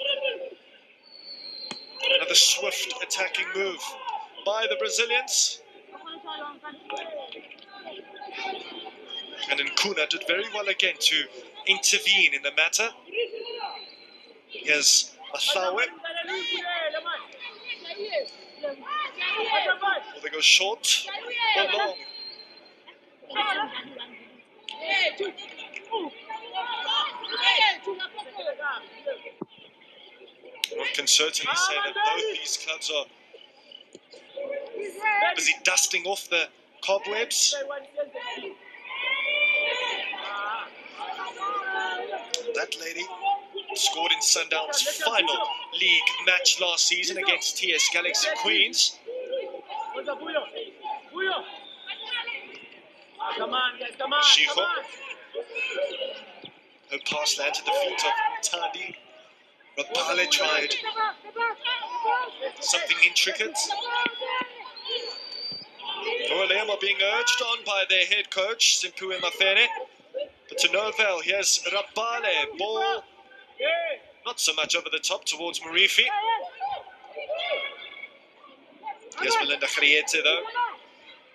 Another swift attacking move by the Brazilians. And Nkuna did very well again to intervene in the matter. Here's Ahlawe. Will they go short or long? One can certainly say that both these clubs are busy dusting off the cobwebs. That lady scored in Sundowns' final league match last season against TS Galaxy Queens. Shiho. Her pass landed at the feet of Tandi. Rabale tried something intricate. Royal AM are being urged on by their head coach, Simpiwe Mafene. But to no avail, here's Rabale. Ball not so much over the top towards Murifi. Here's Melinda Riete though.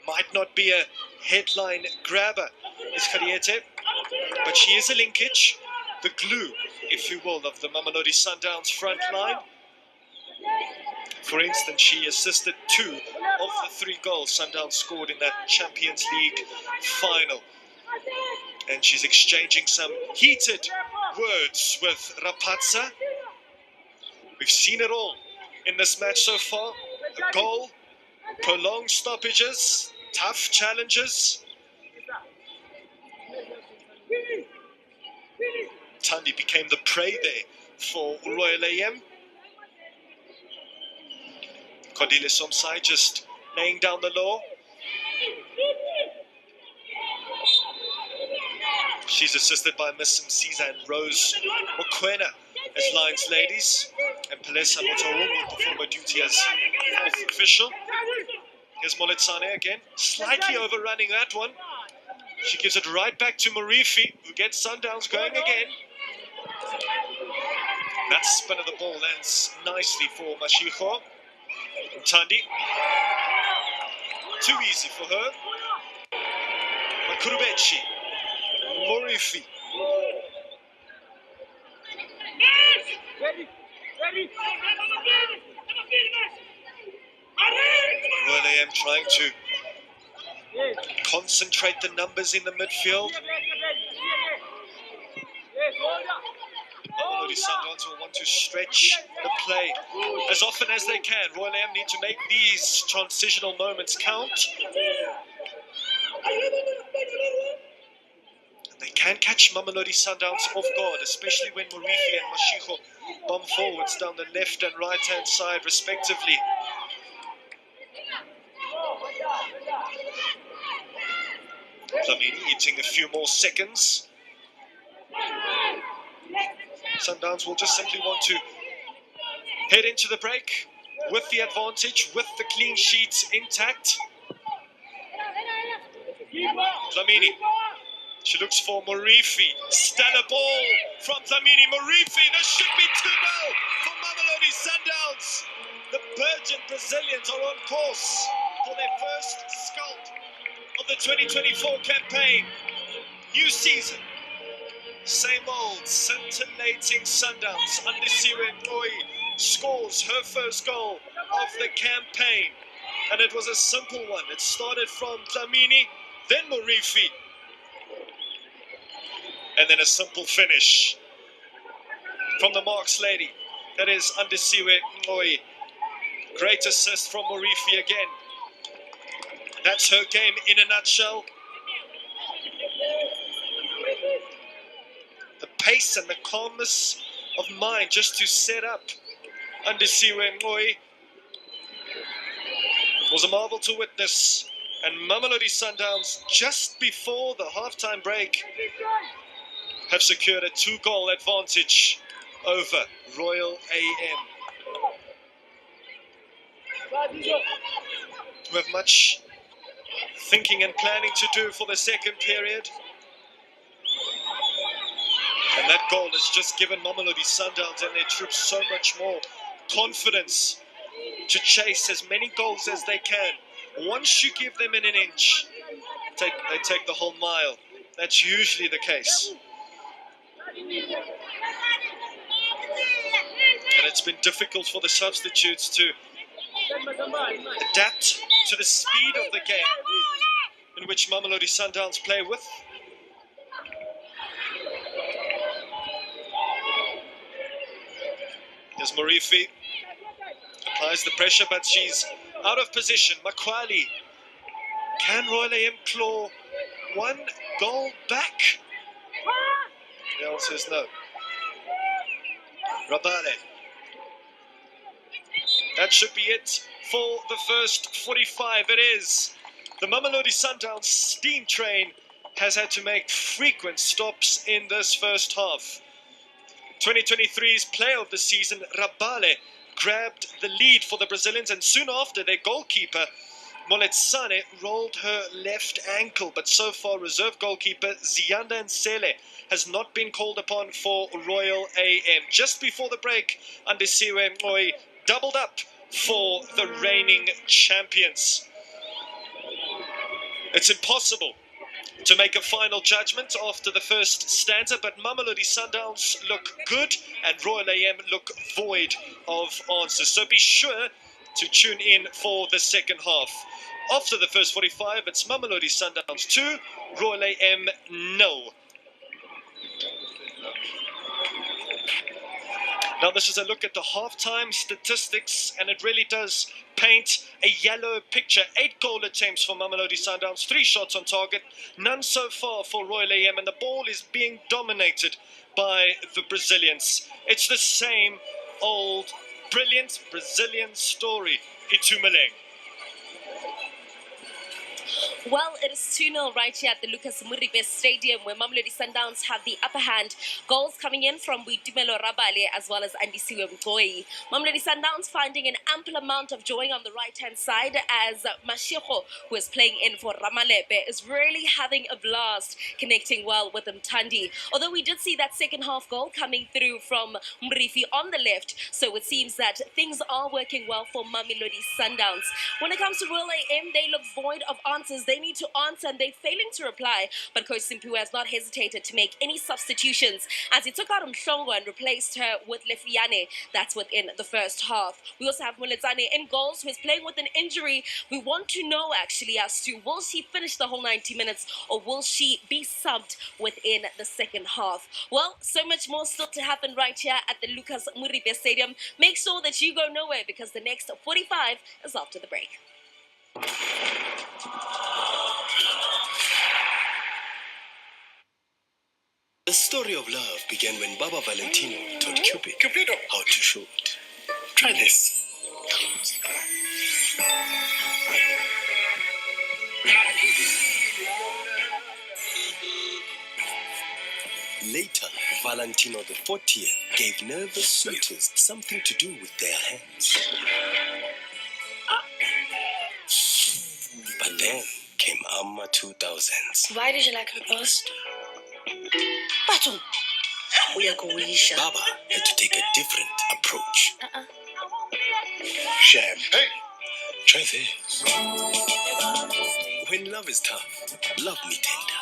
Might not be a headline grabber, is Riete, but she is a linkage, the glue, if you will, of the Mamelodi Sundowns front line. For instance, she assisted 2 of the 3 goals Sundowns scored in that Champions League final. And she's exchanging some heated words with Rapazza. We've seen it all in this match so far. A goal, prolonged stoppages, tough challenges. Thandi became the prey there for Royal AM. Kodile Somsai just laying down the law. She's assisted by Miss Msiza and Rose Mokwena as Lions ladies. And Pelesa Motaung will perform her duty as fourth official. Here's Moletsane again, slightly overrunning that one. She gives it right back to Morifi, who gets Sundowns going again. That spin of the ball lands nicely for Mashiko. And Thandi, too easy for her. Makurubechi, Morifi. Royal AM trying to concentrate the numbers in the midfield. Mamelodi Sundowns will want to stretch the play as often as they can. Royal AM need to make these transitional moments count. And they can catch Mamelodi Sundowns off guard, especially when Morifi and Mashiko bomb forwards down the left and right hand side respectively. Dlamini eating a few more seconds. Sundowns will just simply want to head into the break with the advantage, with the clean sheet intact. Dlamini, she looks for Morifi. Stellar ball from Dlamini. Morifi, this should be 2-0 for Mamelodi Sundowns. The Virgin Brazilians are on course for their first scalp of the 2024 campaign. New season. Same old, scintillating Sundowns. Andisiwe Ngoi scores her first goal of the campaign. And it was a simple one. It started from Dlamini, then Morifi. And then a simple finish from the marks lady. That is Andisiwe Ngoi. Great assist from Morifi again. That's her game in a nutshell. The pace and the calmness of mind just to set up Andisiwe Ngoi was a marvel to witness. And Mamelodi Sundowns, just before the halftime break, have secured a 2-goal advantage over Royal AM. We have much thinking and planning to do for the second period. And that goal has just given Mamelodi Sundowns and their troops so much more confidence to chase as many goals as they can. Once you give them in an inch, they take the whole mile. That's usually the case. And it's been difficult for the substitutes to adapt to the speed of the game in which Mamelodi Sundowns play with. There's Morifi, applies the pressure, but she's out of position. Makwali, can Royal AM claw 1 goal back? The answer is no. Rabale. That should be it for the first 45. It is. The Mamelodi Sundowns steam train has had to make frequent stops in this first half. 2023's player of the season, Rabale, grabbed the lead for the Brazilians, and soon after, their goalkeeper, Moletsane, rolled her left ankle. But so far, reserve goalkeeper Ziyanda Nsele has not been called upon for Royal AM. Just before the break, Andisiwe Ngoi doubled up for the reigning champions. It's impossible to make a final judgment after the first stanza, but Mamelodi Sundowns look good and Royal AM look void of answers. So be sure to tune in for the second half. After the first 45, it's Mamelodi Sundowns 2, Royal AM 0. Now this is a look at the halftime statistics, and it really does paint a yellow picture. 8 goal attempts for Mamelodi Sundowns, 3 shots on target, none so far for Royal AM, and the ball is being dominated by the Brazilians. It's the same old brilliant Brazilian story. Itumeleng. Well, it is 2-0 right here at the Lucas Muribe Stadium, where Mamelodi Sundowns have the upper hand. Goals coming in from Boitumelo Rabale as well as Andisiwe Mgoi. Mamelodi Sundowns finding an ample amount of joy on the right-hand side as Mashiko, who is playing in for Ramalepe, is really having a blast, connecting well with Mtandi. Although we did see that second half goal coming through from Mrifi on the left, so it seems that things are working well for Mamelodi Sundowns. When it comes to Royal AM, they look void of answers. They need to answer and they're failing to reply. But Coach Simpiwe has not hesitated to make any substitutions as he took out Mhlongo and replaced her with Lefiane. That's within the first half. We also have Muletsane in goals, who is playing with an injury. We want to know actually as to will she finish the whole 90 minutes or will she be subbed within the second half? Well, so much more still to happen right here at the Lucas Muribe Stadium. Make sure that you go nowhere because the next 45 is after the break. The story of love began when Baba Valentino taught Cupid how to show it. Try this. Later, Valentino the 40th gave nervous suitors something to do with their hands. But then came Amma 2000s. Why did you like her post? Baba had to take a different approach. Champagne. Try this. When love is tough, love me tender.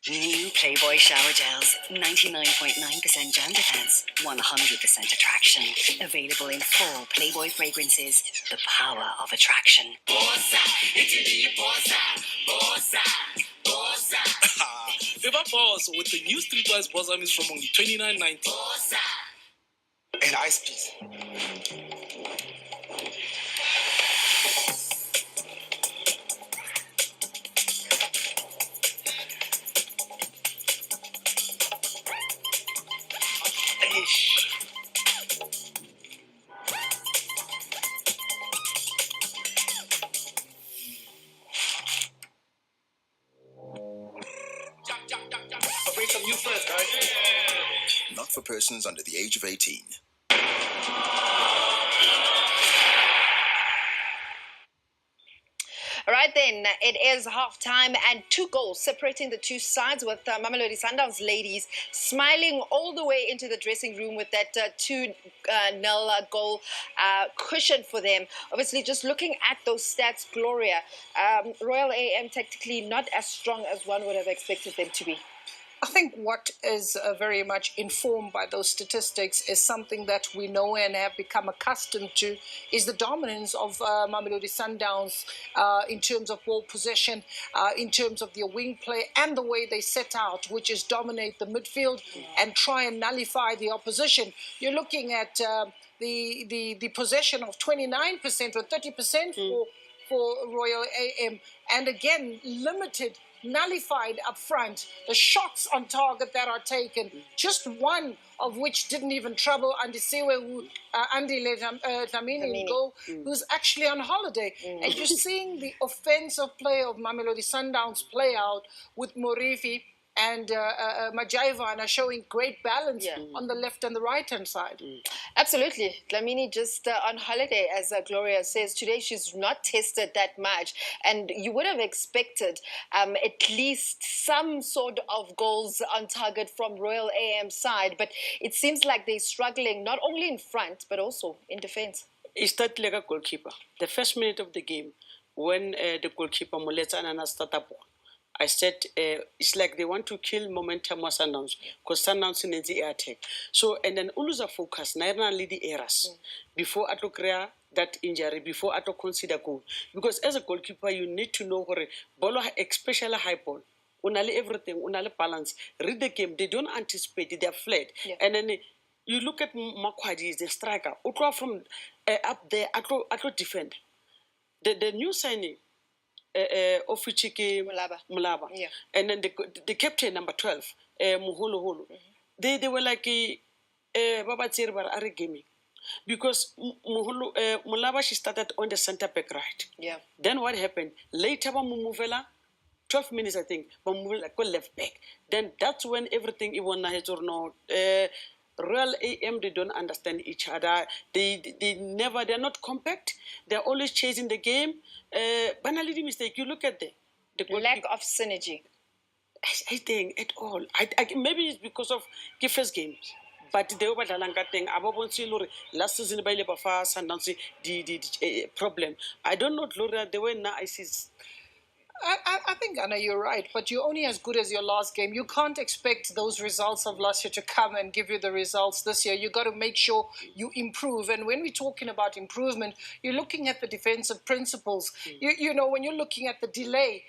New Playboy Shower Gels. 99.9% germ defense, 100% attraction. Available in 4 Playboy fragrances. The power of attraction. Viva Boss with the new Streetwise Balsam is from only $29.90. And ice, please. I'll bring some new friends, guys. Not for persons under the age of 18. All right, then, it is half-time and 2 goals separating the two sides with Mamelodi Sundowns ladies smiling all the way into the dressing room with that 2-0 goal cushion for them. Obviously, just looking at those stats, Gloria, Royal AM tactically not as strong as one would have expected them to be. I think what is very much informed by those statistics is something that we know and have become accustomed to is the dominance of Mamelodi Sundowns in terms of ball possession, in terms of their wing play and the way they set out, which is dominate the midfield and try and nullify the opposition. You're looking at the possession of 29% or 30% for Royal AM, and again limited, nullified up front. The shots on target that are taken, just one of which didn't even trouble Andisiwe, Andile Dlamini goal, who's actually on holiday. And you're seeing the offensive play of Mamelodi Sundowns play out with Morifi and Majaivan are showing great balance on the left and the right-hand side. Absolutely. Dlamini just on holiday, as Gloria says. Today she's not tested that much. And you would have expected at least some sort of goals on target from Royal AM side. But it seems like they're struggling not only in front, but also in defense. He started like a goalkeeper. The first minute of the game, when the goalkeeper Muletsana started up, I said it's like they want to kill momentum of Sundowns because Sundowns in the attack. So and then always focus. Nairna lead the errors before ato create that injury, before ato consider goal. Because as a goalkeeper, you need to know where ball, especially high ball. Unali everything, unali balance. Read the game. They don't anticipate. They are flat. And then you look at Makwadi, the striker. Utwa from up there, ato defend. The new signing. Ofuchiki Mulaba. Yeah. And then the captain number 12, Muholo Holo. They were like Baba Tsirbar are gaming. Because Mulaba she started on the center back right. Yeah. Then what happened? Later Mumuvela, 12 minutes I think, Mumuvela go left back. Then that's when everything even or no Real AM, they don't understand each other. They're not compact. They're always chasing the game. Banality mistake. You look at the lack of synergy. I think at all. Maybe it's because of first games. But the overdalanka thing, last season by Lebafa Sundowns the problem. I don't know, Laura, the way now I see. I think, Anna, you're right, but you're only as good as your last game. You can't expect those results of last year to come and give you the results this year. You've got to make sure you improve. And when we're talking about improvement, you're looking at the defensive principles. You know, when you're looking at the delay,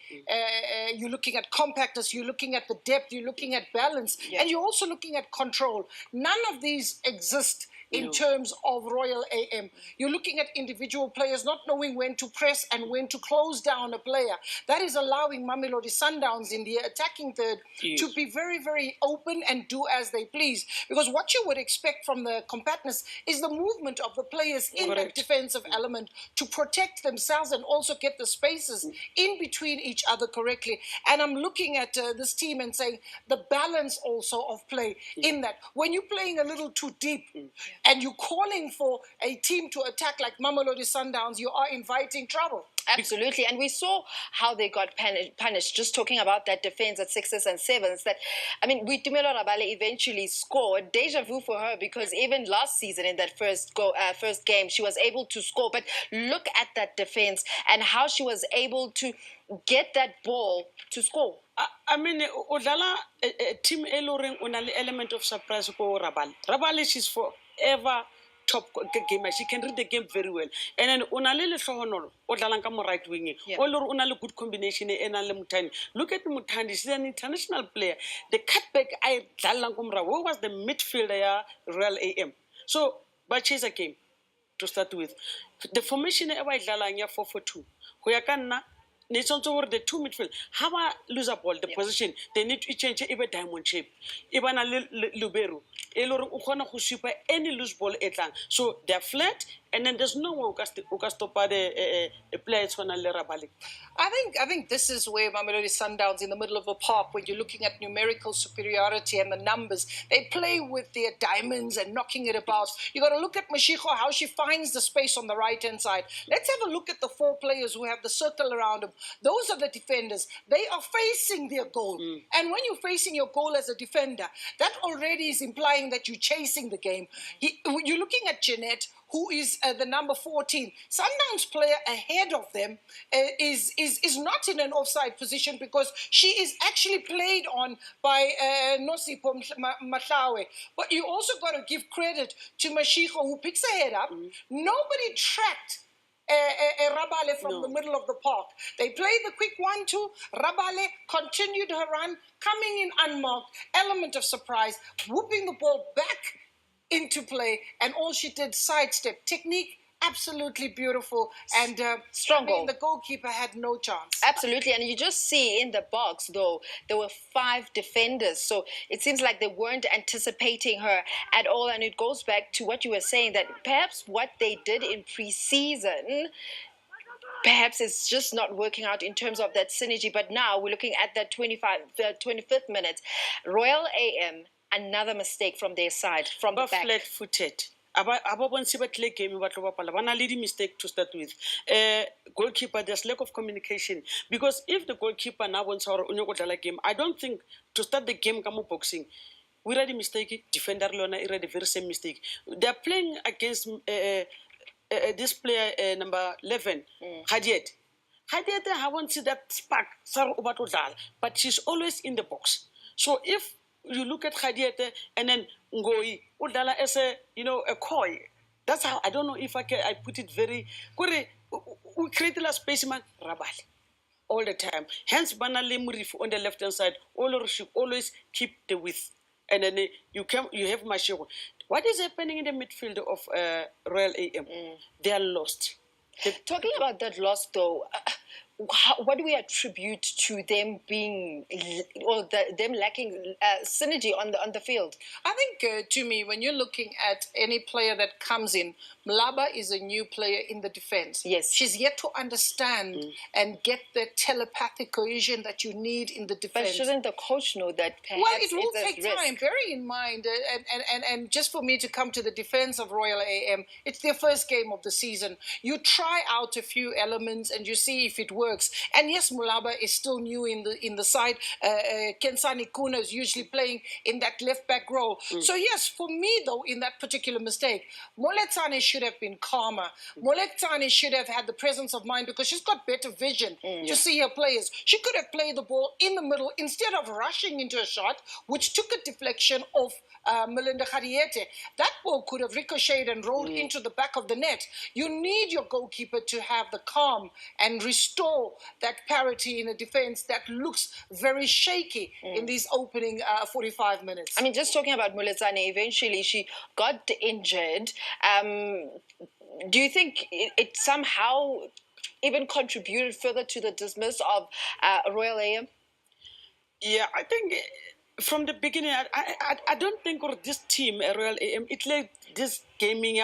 you're looking at compactness, you're looking at the depth, you're looking at balance, and you're also looking at control. None of these exist in terms of Royal AM. You're looking at individual players not knowing when to press and when to close down a player. That is allowing Mamelodi Sundowns in the attacking third to be very, very open and do as they please. Because what you would expect from the compactness is the movement of the players in that defensive element to protect themselves and also get the spaces in between each other correctly. And I'm looking at this team and saying the balance also of play in that. When you're playing a little too deep, and you're calling for a team to attack like Mamelodi Sundowns, you are inviting trouble. Absolutely. And we saw how they got punished. Just talking about that defense at 6s and 7s. That, I mean, Boitumelo Rabale eventually scored. Deja vu for her, because even last season in that first game, she was able to score. But look at that defense and how she was able to get that ball to score. I mean, Odala, team Eloring, unali element of surprise for Rabale. Rabale, she's forever top gamer. She can read the game very well. And then unalele sohonolo, Odalanka mo right wing. Olor unali good combination and Mutani. Look at Mutani, she's an international player. The cutback I Dalankumra, what was the midfielder Real AM? So, but she's a game to start with. The formation ever Dalanya 4-4-2. Huyakana. It's also the two midfield. How about lose a ball, the position? They need to change even diamond shape. Even a Luberu. Elor Ukona who super any loose ball etlang. So they're flat, and then there's no one who can stop the players on a Lerabali. I think this is where Mamelodi Sundowns in the middle of a park, when you're looking at numerical superiority and the numbers, they play with their diamonds and knocking it about. You got to look at Mashiko, how she finds the space on the right hand side. Let's have a look at the four players who have the circle around them. Those are the defenders. They are facing their goal. And when you're facing your goal as a defender, that already is implying that you're chasing the game. You're looking at Jeanette, who is the number 14. Sundowns player ahead of them is not in an offside position, because she is actually played on by Nosipo Matlawe. But you also got to give credit to Mashiko, who picks her head up. Nobody tracked Rabale from the middle of the park. They played the quick 1-2. Rabale continued her run, coming in unmarked, element of surprise, whooping the ball back into play, and all she did, sidestep. Technique, absolutely beautiful, and strong goal. The goalkeeper had no chance. Absolutely, and you just see in the box, though, there were 5 defenders, so it seems like they weren't anticipating her at all, and it goes back to what you were saying, that perhaps what they did in pre-season, perhaps it's just not working out in terms of that synergy. But now we're looking at that 25th minute. Royal AM, another mistake from their side, from the back. Flat-footed. Mistake to start with. Goalkeeper, there's lack of communication. Because if the goalkeeper now wants our game, I don't think to start the game boxing, we already mistake. Defender Lona already very same mistake. They're playing against this player number 11, Hadiet. Khadiete, I won't see that spark, but she's always in the box. So if you look at Khadiete and then Ngoi, Udala as a, a koi, that's how, I don't know if I put it very, we create a specimen, Rabali, all the time. Hence, Banale Murif on the left-hand side, should always keep the width. And then you have Mashiro. What is happening in the midfield of Royal AM? They are lost. Talking about that loss, though, what do we attribute to them being, or them lacking synergy on the field? I think, to me, when you're looking at any player that comes in, Mlaba is a new player in the defense. Yes. She's yet to understand and get the telepathic cohesion that you need in the defense. But shouldn't the coach know that perhaps well, it will take risk? time. Bearing in mind, and just for me to come to the defense of Royal AM, it's their first game of the season. You try out a few elements and you see if it works. And yes, Mulaba is still new in the side. Kensani Kuna is usually playing in that left back role. So yes, for me though, in that particular mistake, Moletsane should have been calmer. Moletsane should have had the presence of mind because she's got better vision to see her players. She could have played the ball in the middle instead of rushing into a shot, which took a deflection of Melinda Khadiete. That ball could have ricocheted and rolled into the back of the net. You need your goalkeeper to have the calm and restore that parity in a defense that looks very shaky in these opening 45 minutes. I mean, just talking about Moletsane, eventually she got injured. Do you think it somehow even contributed further to the dismiss of Royal AM? Yeah, I think from the beginning, I don't think this team, Royal AM, it like this gaming,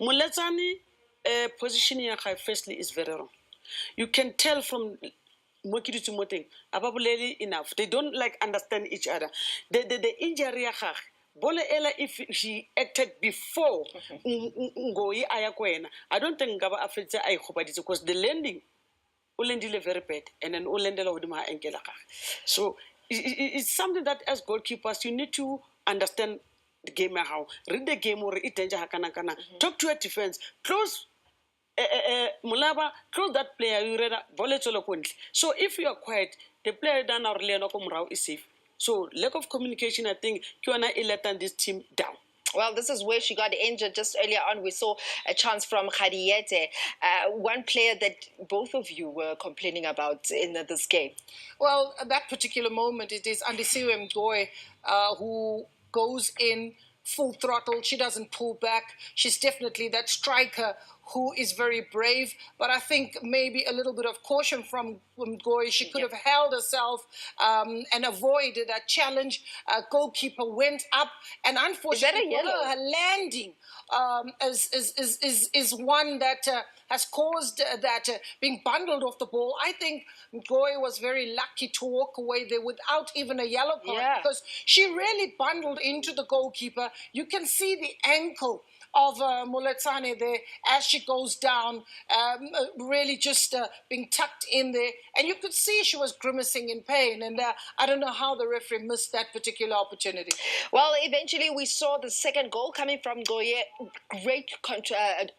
Moletsane positioning firstly is very wrong. You can tell from Mokidu to Moteng, Ababuleli enough. They don't understand each other. The injury, Bola Ella, if she acted before Ngoi Ayakwena, I don't think Gaba affects I hope because the landing Ulendile very bad and then Ulendela Udima Engelaka. So it's something that as goalkeepers you need to understand the game how. Read the game or it hakana. Talk to a defense. Close Mulaba, close that player, you read a so if you are quiet, the player done our Leonoko is safe. So lack of communication, I think, Kiwana let this team down. Well, this is where she got injured. Just earlier on, we saw a chance from Khadiete, one player that both of you were complaining about in this game. Well, at that particular moment, it is Andisiwe Mgoe who goes in full throttle. She doesn't pull back. She's definitely that striker who is very brave, but I think maybe a little bit of caution from Mgoe. She could have held herself and avoided that challenge. Goalkeeper went up, and unfortunately, her landing is one that has caused that being bundled off the ball. I think Mgoe was very lucky to walk away there without even a yellow card because she really bundled into the goalkeeper. You can see the ankle of Moletsane there as she goes down, really just being tucked in there. And you could see she was grimacing in pain. And I don't know how the referee missed that particular opportunity. Well, eventually we saw the second goal coming from Goye. Great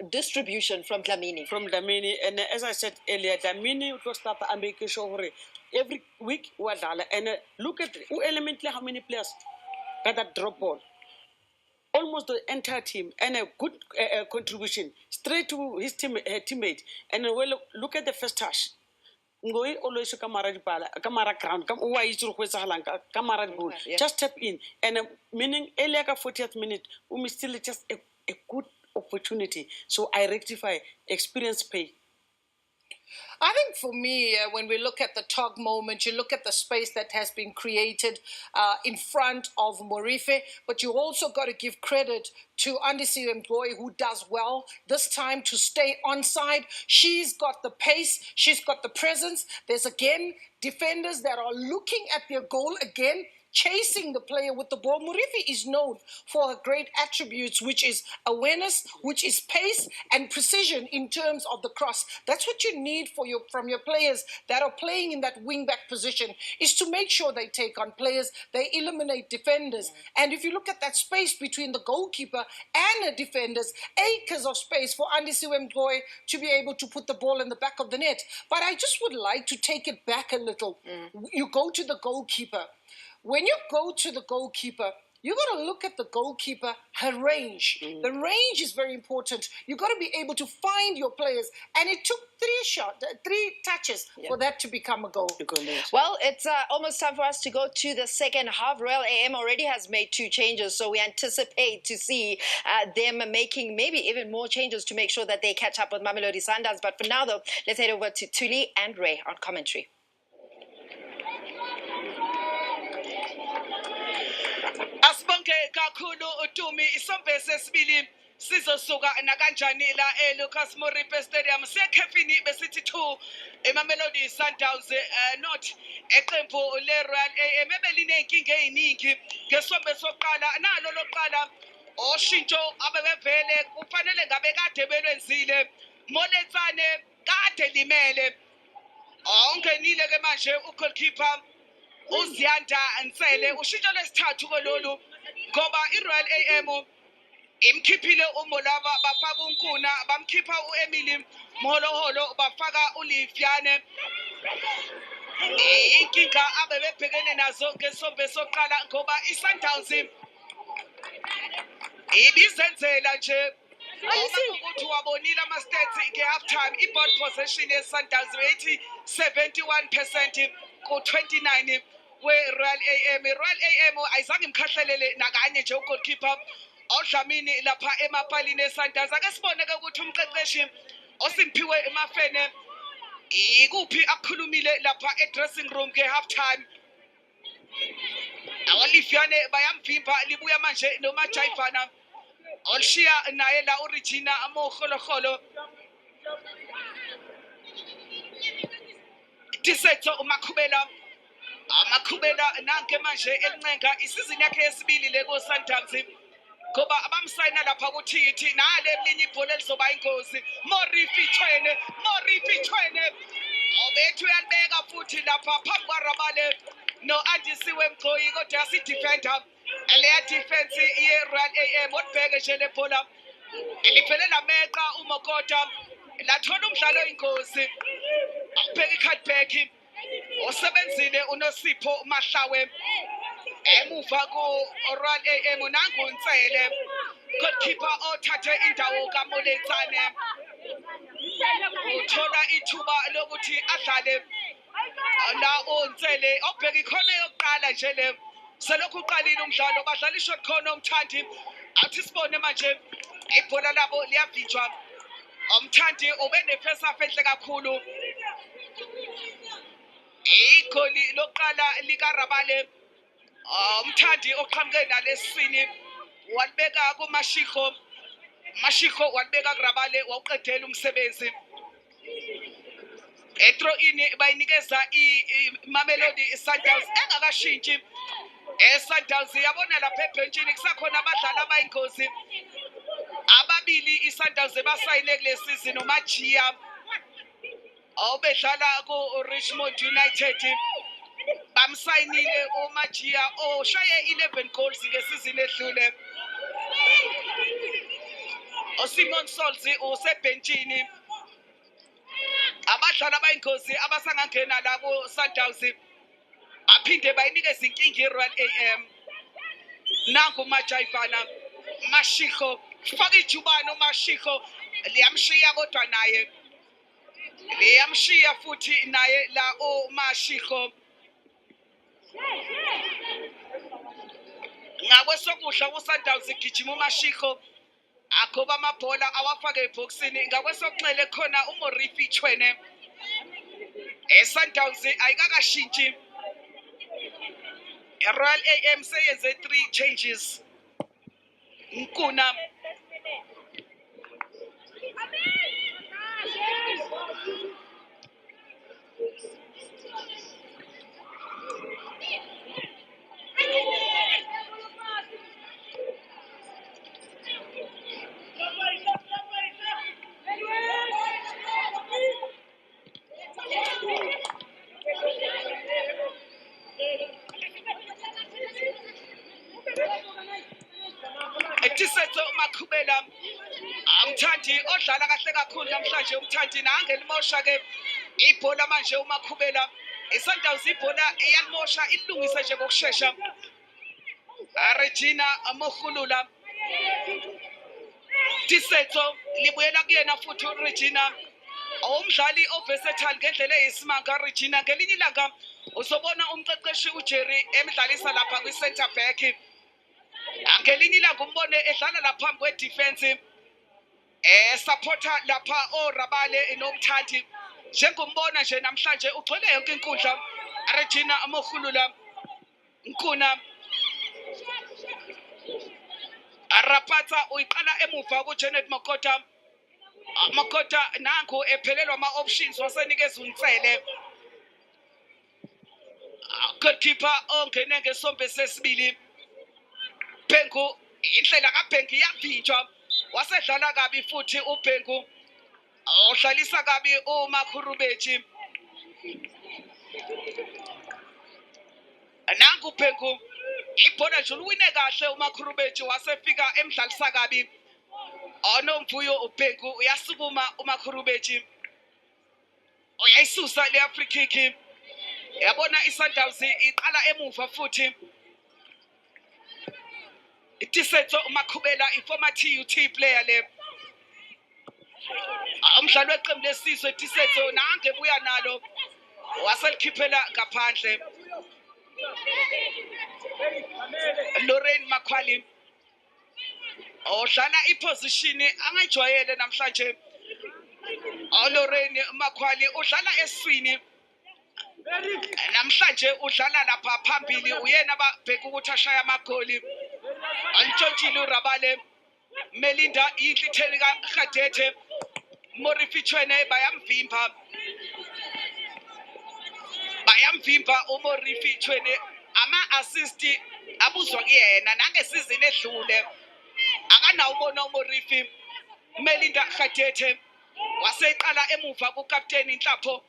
distribution from Dlamini. From Dlamini. And as I said earlier, Dlamini will start making sure every week, and look at elementally how many players got that drop ball. Almost the entire team and a good contribution straight to his teammate. And well, look at the first touch. Ngoi always camera ground, just step in. And meaning earlier 40th minute, we still just a good opportunity. So I rectify, experience pay. I think for me, when we look at the Tog moment, you look at the space that has been created in front of Morife, but you also got to give credit to Andisiwe Mgoe, who does well this time to stay onside. She's got the pace, she's got the presence. There's again defenders that are looking at their goal again chasing the player with the ball. Murifi is known for her great attributes, which is awareness, which is pace and precision in terms of the cross. That's what you need from your players that are playing in that wing back position, is to make sure they take on players, they eliminate defenders. And if you look at that space between the goalkeeper and the defenders, acres of space for Andisiwe Mgoy to be able to put the ball in the back of the net. But I just would like to take it back a little. You go to the goalkeeper. When you go to the goalkeeper, you got to look at the goalkeeper, her range. The range is very important. You got to be able to find your players. And it took three touches for that to become a goal. Well, it's almost time for us to go to the second half. Royal AM already has made 2 changes, so we anticipate to see them making maybe even more changes to make sure that they catch up with Mamelodi Sundowns. But for now, though, let's head over to Tuli and Ray on commentary. Asibonge kakhulu uTumi isombe sesibili sizosuka nakanjani la eLucas Moripe Stadium sekhefini besithi 2 eMamelodi Sundowns not eqembu leRoyal AM ebelinenkinga eziningi ngesombe soqala nalo loqala oshintsho abebevele kufanele ngabe kade belwenzile Moletsane kade limele ongenile ke manje ugoalkeeper uZiyanda Nsele ushintsho lesithathu kololu ngoba iRoyal AM imkhiphile uMolava bafaka uNkuna bamkhipha uEmily Moholoholo bafaka uLifiane inkinga abebebhekene nazo ngesombe soqala ngoba iSundowns ibizenzela nje ukuthi wabonile ama-stats nge-half time i-ball possession ye-Sundowns beyithi 71% ku-29 we-Royal AM. I-Royal AM ayizange imkhahlelele nakanye nje ugoalkeeper oDlamini lapha emapalini e-Sundowns. Ake sibone-ke ukuthi umqeqeshi oSimphiwe Emafene ikuphi akukhulumile lapha e-dressing room nge-half time. Awalifiane bayamvimba libuya manje noMajayivana olishiya naye la uRegina Amoholoholo Tisetso uMakhubela amakhubela nanke manje elincenga isizini yakhe yesibili le ko-Sundowns ngoba abamsayina lapha kuThithi nale elinye ibhola elizoba ingozi Morifi Chwene obethu uyalibeka futhi lapha phambi kwaRabale no-Andisiwe Mgcoyi kodwa yasidefender leya defense ye-Royal AM odibheke nje le bhola liphele lameqa uMokota lathola umdlalo ingozi abheka i-cutback osebenzile uNosipho Mahlawe emuva ku-Royal AM nanguNsele goalkeeper othathe indawo kaMoletsane uthola ithuba lokuthi adlale la uNsele obheka ikhona yokuqala nje le selokhu uqalile umdlalo badlala ishot khona uMthandi athi sibone manje ibhola labo liyavinjwa uMthandi ubene-first half enhle kakhulu igoli lokuqala likaRabale uMthandi oqhamuke nalesini walibeka kuMashiko walibeka kuRabale wawuqedela umsebenzi ethrow-in bayinikeza iMamelodi Sundowns engakashintshi Sundowns yabona lapha ebhentshini kusakhona abadlali abayingozi ababili iSundowns basayine kule season uMajiya obedlala ku-Richmond United bamsayinile uMajiya oshaye 11 goals ngesizini edlule uSimon Solzi usebhentshini abadlali abayingozi abasangangena la ku-Sundowns baphinde bayinikeza inkinga i-Royal AM nangu Majayivana Mashiko faka ijubane uMashiko liyamshiya kodwa naye liyamshiya futhi naye la uMashiko ngakwesokudla kuSundowns igijima uMashiko akhoba amabhola awafake ebhokisini ngakwesokunxele khona uMorifi Chwene Sundowns ayikakashintshi Royal AM seyenze 3 changes Nkuna Makhubela Umthandi odlala kahle kakhulu namhlanje umthandi nangelimosha ke ibhola manje uMakhubela iSundowns ibhola iyalimosha ilungise nje ngokusheshsha Regina Mohulula Tisetso libuyela kuyena futhi uRegina umdlali oversatile ngendlela eyisimanga Regina ngelinye ilanga uzobona umqeqeshi uJerry emidlalisa lapha kwi-center back ngelinye ilanga umbone edlala lapha phambi kwe-defense supporter lapha oRabale nomthandi njengombona nje namhlanje ugcwele yonke inkundla Regina Mohulula Nkuna Arapata uyiqala emuva kuJanet Makota Makota nangu ephelelwa ama-options wasenikeza uNtsele goalkeeper ongene ngesombe sesibili Bhengu indlela kaBhengu iyavinjwa wasedlala kabi futhi uBhengu udlalisa kabi uMakhubela nangu uBhengu ibhola nje uwine kahle uMakhubela wasefika emdlalisa kabi onomvuyo uBhengu uyasukuma uMakhubela uyayisusa le free kick yabona iSundowns iqala emuva futhi Tisetso uMakhubela iformer TUT player le umdlali weqembu lesizwe Tisetso nange buya nalo waselikhiphela ngaphandle Lorraine Makhwali odlala iposition angajwayele namhlanje Lorraine Makhwali udlala eswini namhlanje udlala lapha phambili uyena ababheka ukuthi ashaya amagoli Antshontshile uRabale Melinda inhlitheli kaGadethe Morifichwene bayamvimba uMorifichwene ama-assist abuzwa kuyena nangesizini edlule akanawo ubona uMorifi Melinda Gadethe waseqala emuva kukapteni Nhlapho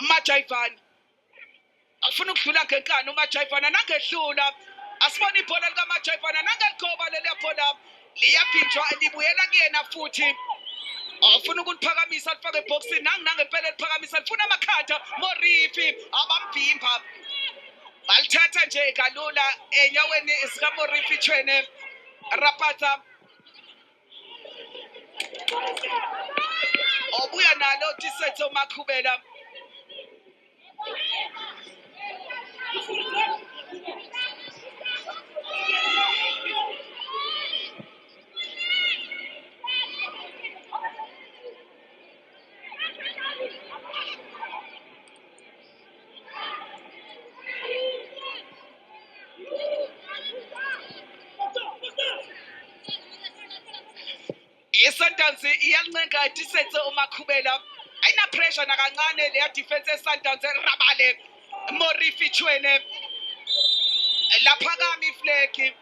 Majaivan afuna ukudlula ngenkani uMajaivan nangehlula asibona ibhola likaMajaivan nangelikhoba leli bhola liyaphinjwa libuyela kuyena futhi afuna ukuliphakamisa lifake eboxini nangempela liphakamisa lifuna amakhanda Morifi abamvimba balithatha nje kalula enyaweni zikaMorifichwene Rapata obuya nalo Tisetso Makhubela iSundowns iyalincenga Tisetso uMakhubela ayina pressure nakancane leya defense eSundowns Rabale Morifichwene laphakama ifleki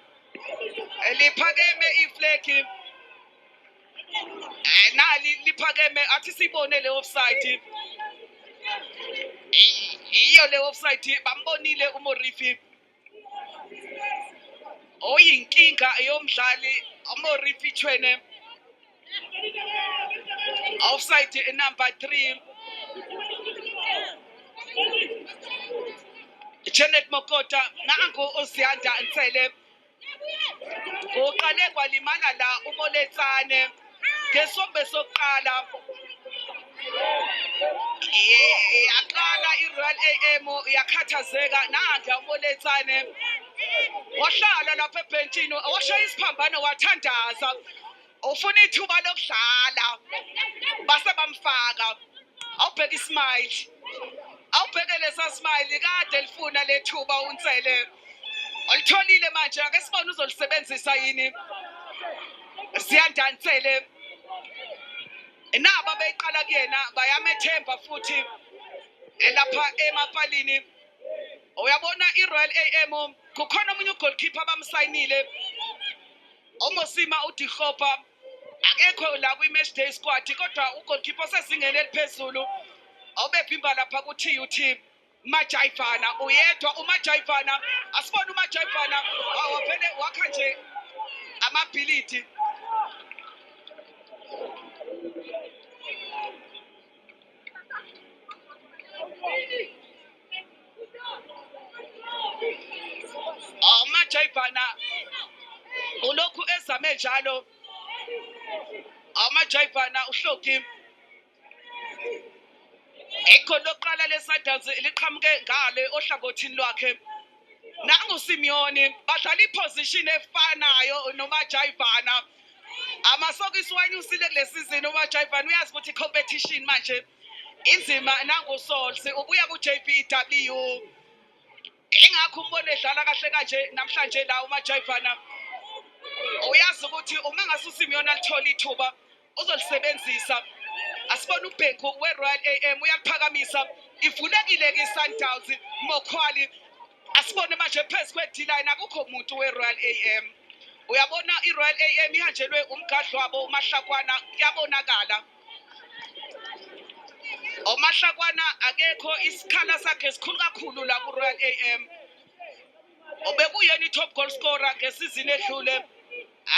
liphakeme ifleki nali liphakeme athi sibone le offside iyo le offside bambonile uMorifi oyinkinga yomdlali uMorifichwene offside number 3 Janet Makota nangu uSiyanda Ntsele uqale kwalimala la uMoletsane ngesombe sokuqala yaqala iRoyal AM yakhathazeka nanga uMoletsane wahlala lapha ebhentshini washaya isiphambano wathandaza ufuna ithuba lokudlala base bamfaka awubheka ismile awubheke lesa smile kade lifuna lethuba uNtsele olitholile manje ake sibone uzolisebenzisa yini Siyanda Ntsele naba beyiqala kuyena bayamethemba futhi lapha emapalini uyabona iRoyal AM kukhona umunye ugoalkeeper abamsayinile Omosima uDikhopa akekho la kwi-match day squad kodwa ugoalkeeper osezingeni eliphezulu awubevimba lapha ku-TUT Majayifana uyedwa uMajayifana asibona uMajayifana wavele wakha nje amabhilidi. uMajayifana ulokhu ezame njalo. uMajayifana uhloki ikhono lokuqala leSundowns liqhamuke ngale ohlangothini lwakhe. Nangu Simeone badlala iposition efanayo noMajayifana. Amasokisi wanyusile kule season uMajayifana uyazi ukuthi competition manje inzima. Nangu Solsi ubuya ku-JPW ingakho umbone edlala kahle kanje namhlanje la uMajayifana. Uyazi ukuthi uma ngasuSimeone alithola ithuba uzolisebenzisa. Asibona uBhengu weRoyal AM uyaliphakamisa ivulekile ke iSundowns Mokhwali. Asibone manje phezu kwe-D-line akukho umuntu weRoyal AM. Uyabona iRoyal AM ihanjelwe umgadlo wabo uMahlakwana kuyabonakala. uMahlakwana akekho isikhala sakhe esikhulu kakhulu la kuRoyal AM. Obekuyena i-top goal scorer ngesizini edlule.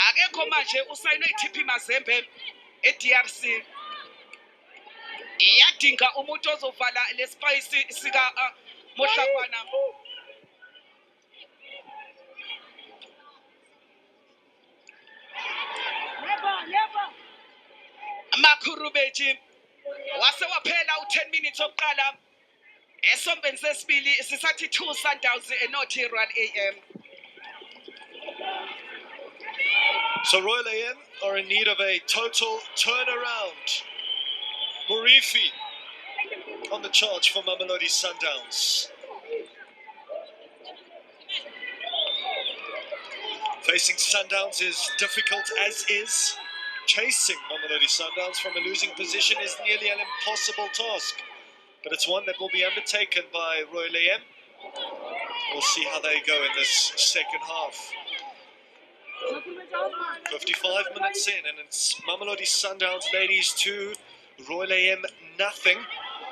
Akekho manje usayinwe iTP Mazembe eDRC. Iyadinga umuntu ozovala lespace sika Mohlakwana. Makhurubeti wase waphela u10 minutes oqala esombeni sesibili sisathi 2 Sundowns not Royal AM. So Royal AM are in need of a total turnaround. Murifi on the charge for Mamelodi Sundowns. Facing Sundowns is difficult as is. Chasing Mamelodi Sundowns from a losing position is nearly an impossible task. But it's one that will be undertaken by Royal AM. We'll see how they go in this second half. 55 minutes in and it's Mamelodi Sundowns ladies 2, Royal AM nothing.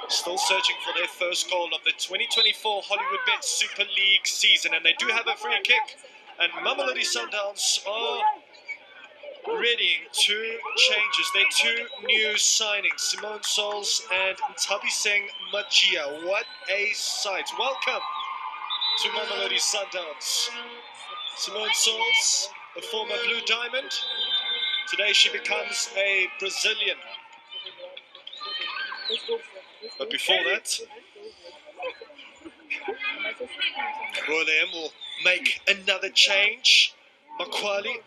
Still searching for their first goal of the 2024 Hollywoodbets Super League season. And they do have a free kick. And Mamelodi Sundowns are readying 2 changes. They're 2 new signings. Simone Sols and Tabiseng Majia. What a sight. Welcome to Mamelodi Sundowns. Simone Sols, the former Blue Diamond. Today she becomes a Brazilian. But before that, Royal AM will make another change. Mokhwali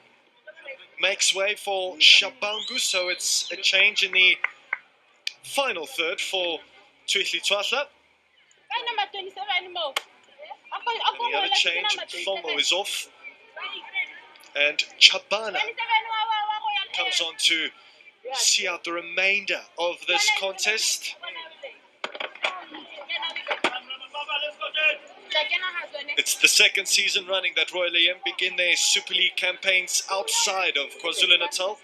makes way for Shabangu, so it's a change in the final third for Tuihli Twahla. And the other change, Fomo is off. And Chabana comes on to see out the remainder of this contest. It's the second season running that Royal AM begin their Super League campaigns outside of KwaZulu-Natal.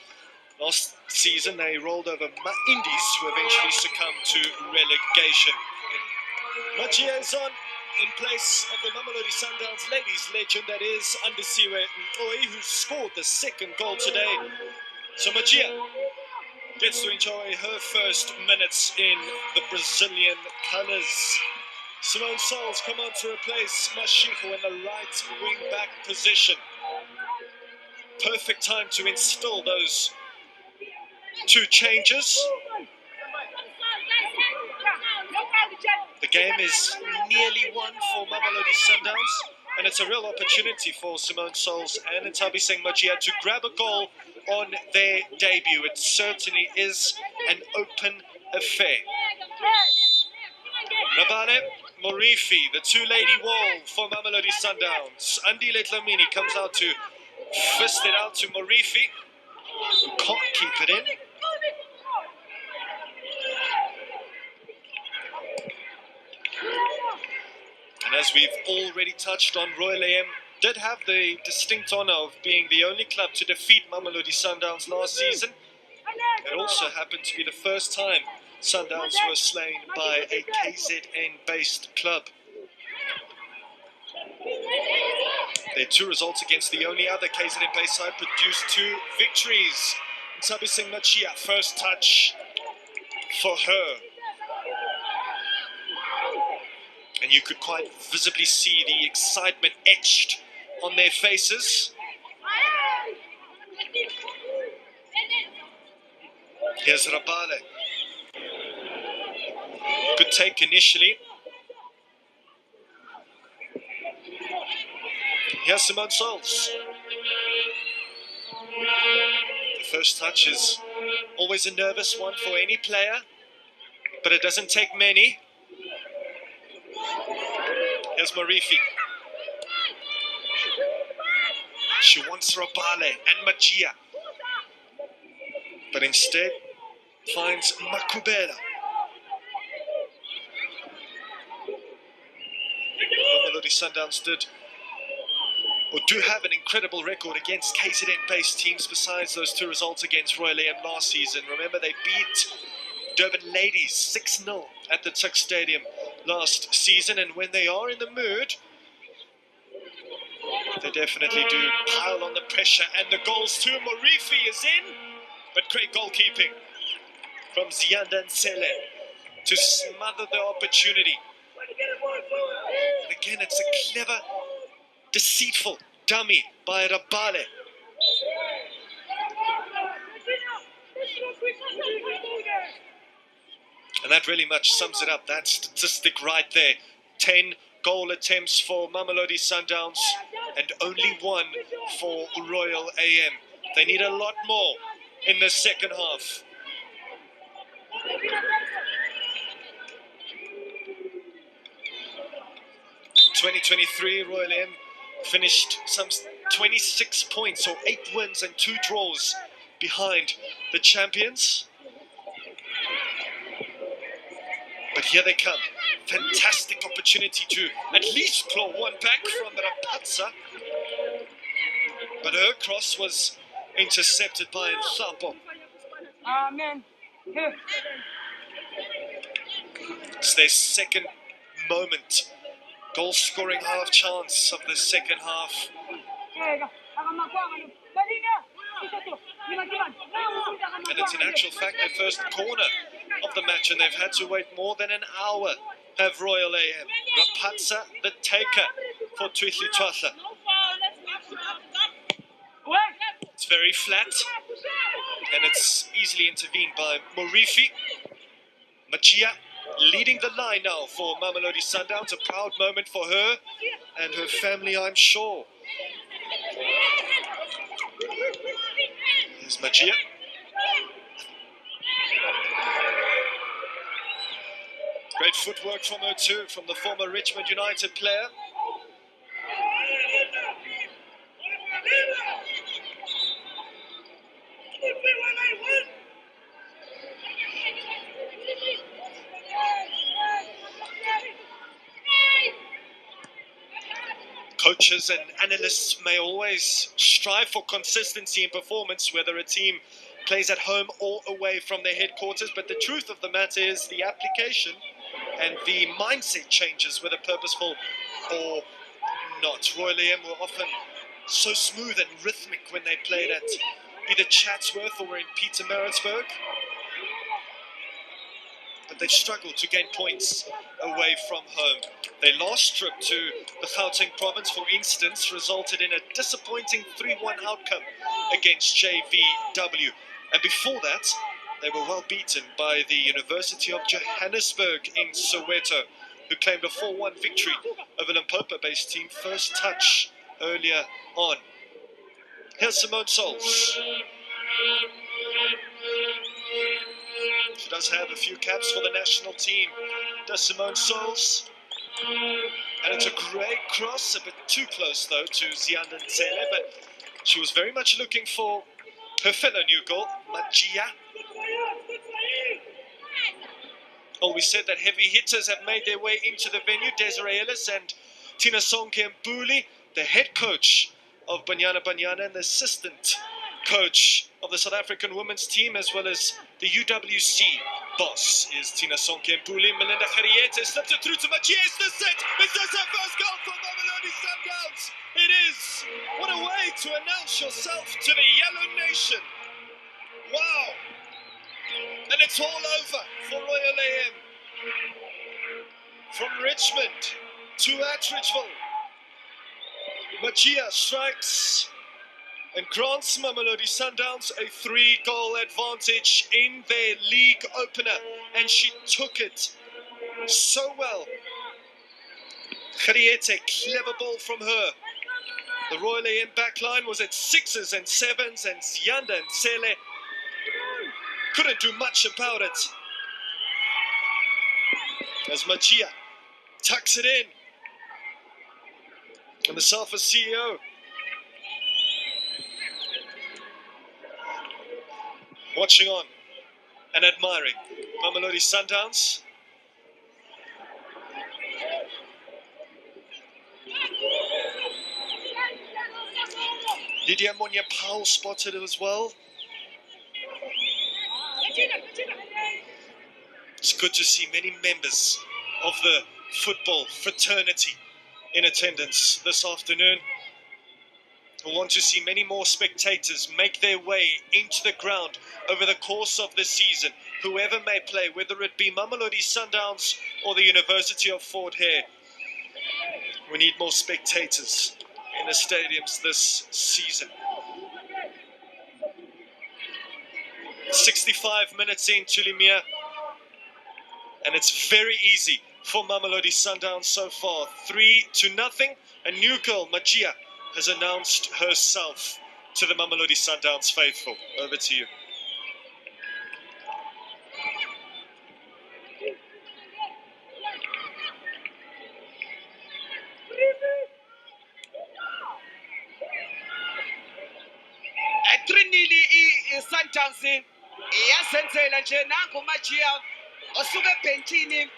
Last season they rolled over Indies, who eventually succumbed to relegation. Majia is on in place of the Mamelodi Sundowns ladies legend, that is Andisiwe Mqoi, who scored the second goal today. So Majia gets to enjoy her first minutes in the Brazilian colours. Simone Sols come on to replace Mashiko in the right wing-back position. Perfect time to instill those 2 changes. The game is nearly won for Mamelodi Sundowns, and it's a real opportunity for Simone Sols and Tabiseng Majia to grab a goal on their debut. It certainly is an open affair. Rabane Murifi, the 2-lady wall for Mamelodi Sundowns. Andile Dlamini comes out to fist it out to Murifi, who can't keep it in. And as we've already touched on, Royal AM did have the distinct honour of being the only club to defeat Mamelodi Sundowns last season. It also happened to be the first time Sundowns were slain by a KZN-based club. Their 2 results against the only other KZN-based side produced 2 victories. Nsabi Singh Machia, first touch for her. And you could quite visibly see the excitement etched on their faces. Here's Rabale. Good take initially. Here's Simone Souls. The first touch is always a nervous one for any player, but it doesn't take many. Here's Marifi. She wants Rabale and Magia, but instead finds Makubela. Mamelodi Sundowns do have an incredible record against KZN-based teams besides those 2 results against Royal AM last season. Remember, they beat Durban Ladies 6-0 at the Tuck Stadium last season, and when they are in the mood, they definitely do pile on the pressure, and the goals too. Morifi is in, but great goalkeeping from Zianda Nsele to smother the opportunity. And again, it's a clever, deceitful dummy by Rabale. And that really much sums it up, that statistic right there. 10 goal attempts for Mamelodi Sundowns and only 1 for Royal AM. They need a lot more in the second half. In 2023, Royal AM finished some 26 points, or 8 wins and 2 draws behind the champions. But here they come. Fantastic opportunity to at least claw one back from Rapazza. But her cross was intercepted by Nhlapo. Amen. It's their second moment. Goal scoring half chance of the second half. And it's in actual fact their first corner of the match, and they've had to wait more than an hour. Have Royal AM. Rapazza, the taker for Tuihli Twatha. It's very flat, and it's easily intervened by Morifi. Magia leading the line now for Mamelodi Sundowns. A proud moment for her and her family, I'm sure. Here's Magia. Great footwork from her too, from the former Richmond United player. Coaches and analysts may always strive for consistency in performance, whether a team plays at home or away from their headquarters, but the truth of the matter is the application and the mindset changes, whether purposeful or not. Royal AM were often so smooth and rhythmic when they played at either Chatsworth or in Pietermaritzburg, but they've struggled to gain points away from home. Their last trip to the Gauteng province, for instance, resulted in a disappointing 3-1 outcome against JVW. And before that, they were well beaten by the University of Johannesburg in Soweto, who claimed a 4-1 victory over Limpopo-based team First Touch earlier on. Here's Simone Souls. She does have a few caps for the national team, does Simone Souls. And it's a great cross, a bit too close though to Zianda Nsele, but she was very much looking for her fellow new goal, Magia. Well, we said that heavy hitters have made their way into the venue. Desiree Ellis and Tina Sonke Mbuli, the head coach of Banyana Banyana and the assistant coach of the South African women's team, as well as the UWC boss is Tina Sonkempuli. Melinda Khariete slipped it through to Machia. It's the set. Is this her first goal for Mamelodi Sundowns? It is. What a way to announce yourself to the Yellow Nation. Wow. And it's all over for Royal AM. From Richmond to Attridgeville, Machia strikes and grants Mamelodi Sundowns a 3-goal advantage in their league opener, and she took it so well. Khariete, clever ball from her. The Royal AM backline was at 6s and 7s, and Zianda and Sele couldn't do much about it. As Machia tucks it in, and the Safa CEO watching on and admiring Mamelodi Sundowns. Lydia Monya Powell spotted it as well. It's good to see many members of the football fraternity in attendance this afternoon. We want to see many more spectators make their way into the ground over the course of the season, whoever may play, whether it be Mamelodi Sundowns or the University of Fort Hare. We need more spectators in the stadiums this season. 65 minutes into Limia, and it's very easy for Mamelodi Sundowns so far. 3-0. A new girl, Machia, has announced herself to the Mamelodi Sundowns faithful. Over to you. At 3-0 Sundowns iyazenzela nje nangu Machia osuke ebhentshini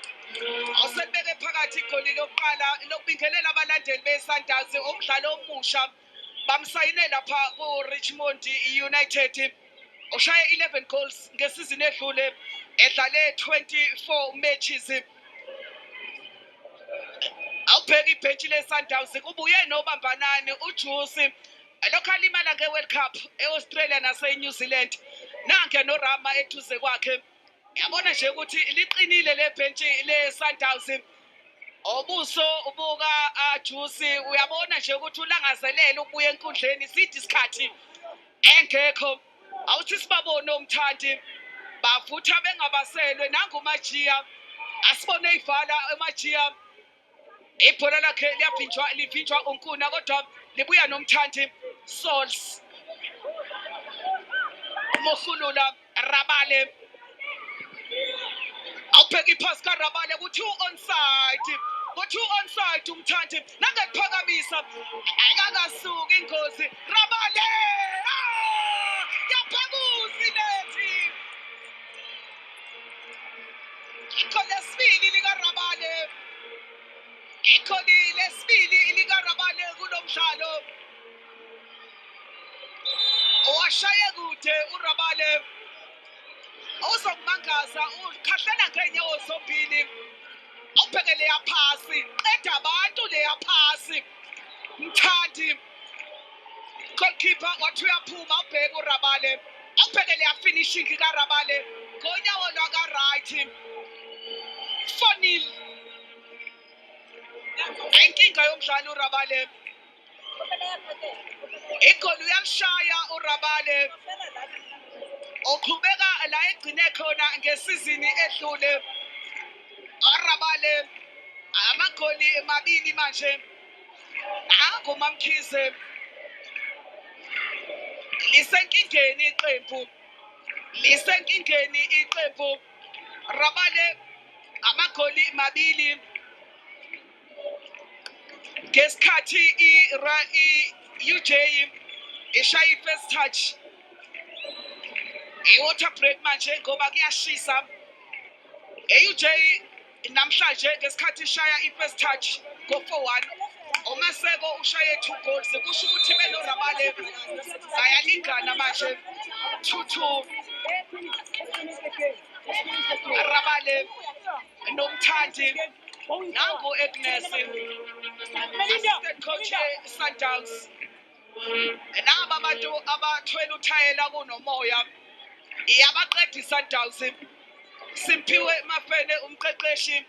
oselibeke phakathi igoli lokuqala lokubingelela abalandeli be-Sundowns umdlalo omusha bamsayine lapha ku-Richmond United. Ushaye 11 goals ngesizini edlule, edlale 24 matches. Awubheka ibhentshi le-Sundowns kubuye nobambanani uJuice lokhu alimala nge-World Cup e-Australia nase-New Zealand. Nange noRama eduze kwakhe. Yabona nje ukuthi liqinile le bhentshi le-Sundowns. Obuso ubuka Juice uyabona nje ukuthi ulangazelela ukubuya enkundleni sithi isikhathi engekho. Awuthi sibabone umthandi bavutha bengabaselwe nangu Machia asibone ivala eMachia. Ibhola lakhe livinjwa unkuna kodwa libuya nomthandi Souls Mohulula Rabale. Awubheka iphasi kaRabale ku-2 onside. Ku-2 onside umthandi nangekuphakamisa akakasuki ingozi. Rabale! Yaphakusi lethi. Igoli lesibili likaRabale. Igoli lesibili likaRabale kulo mdlalo. Owashaya kude uRabale. Ozokumangaza ukhahlela ngenyawo zombili. Awubheke leya phasi, qeda abantu leya phasi. Mthandi goalkeeper wathi uyaphuma awubheke uRabale. Awubheke leya finishing kaRabale ngonyawo lwaka-right. 4-0. Inkinga yomdlalo uRabale. Igoli uyalishaya uRabale. Oqhubeka la egcine khona ngesizini edlule. uRabale amagoli amabili manje. Nangu Mamkhize. Lisenkingeni iqembu. Lisenkingeni iqembu. Rabale amagoli mabili. Ngesikhathi UJ ishaya first touch. Water break manje ngoba kuyashisa. UJ namhlanje ngesikhathi ishaya first touch go 4-1. Omaseko ushaye 2 goals. Kusho ukuthi benoRabale bayalingana manje 2-2. Rabale Nomthandi nangu Agnes assistant coach Sundowns naba abantu abathwele uthayela kunomoya iyabaqeda Sundowns Simpiwe Mafene umqeqeshi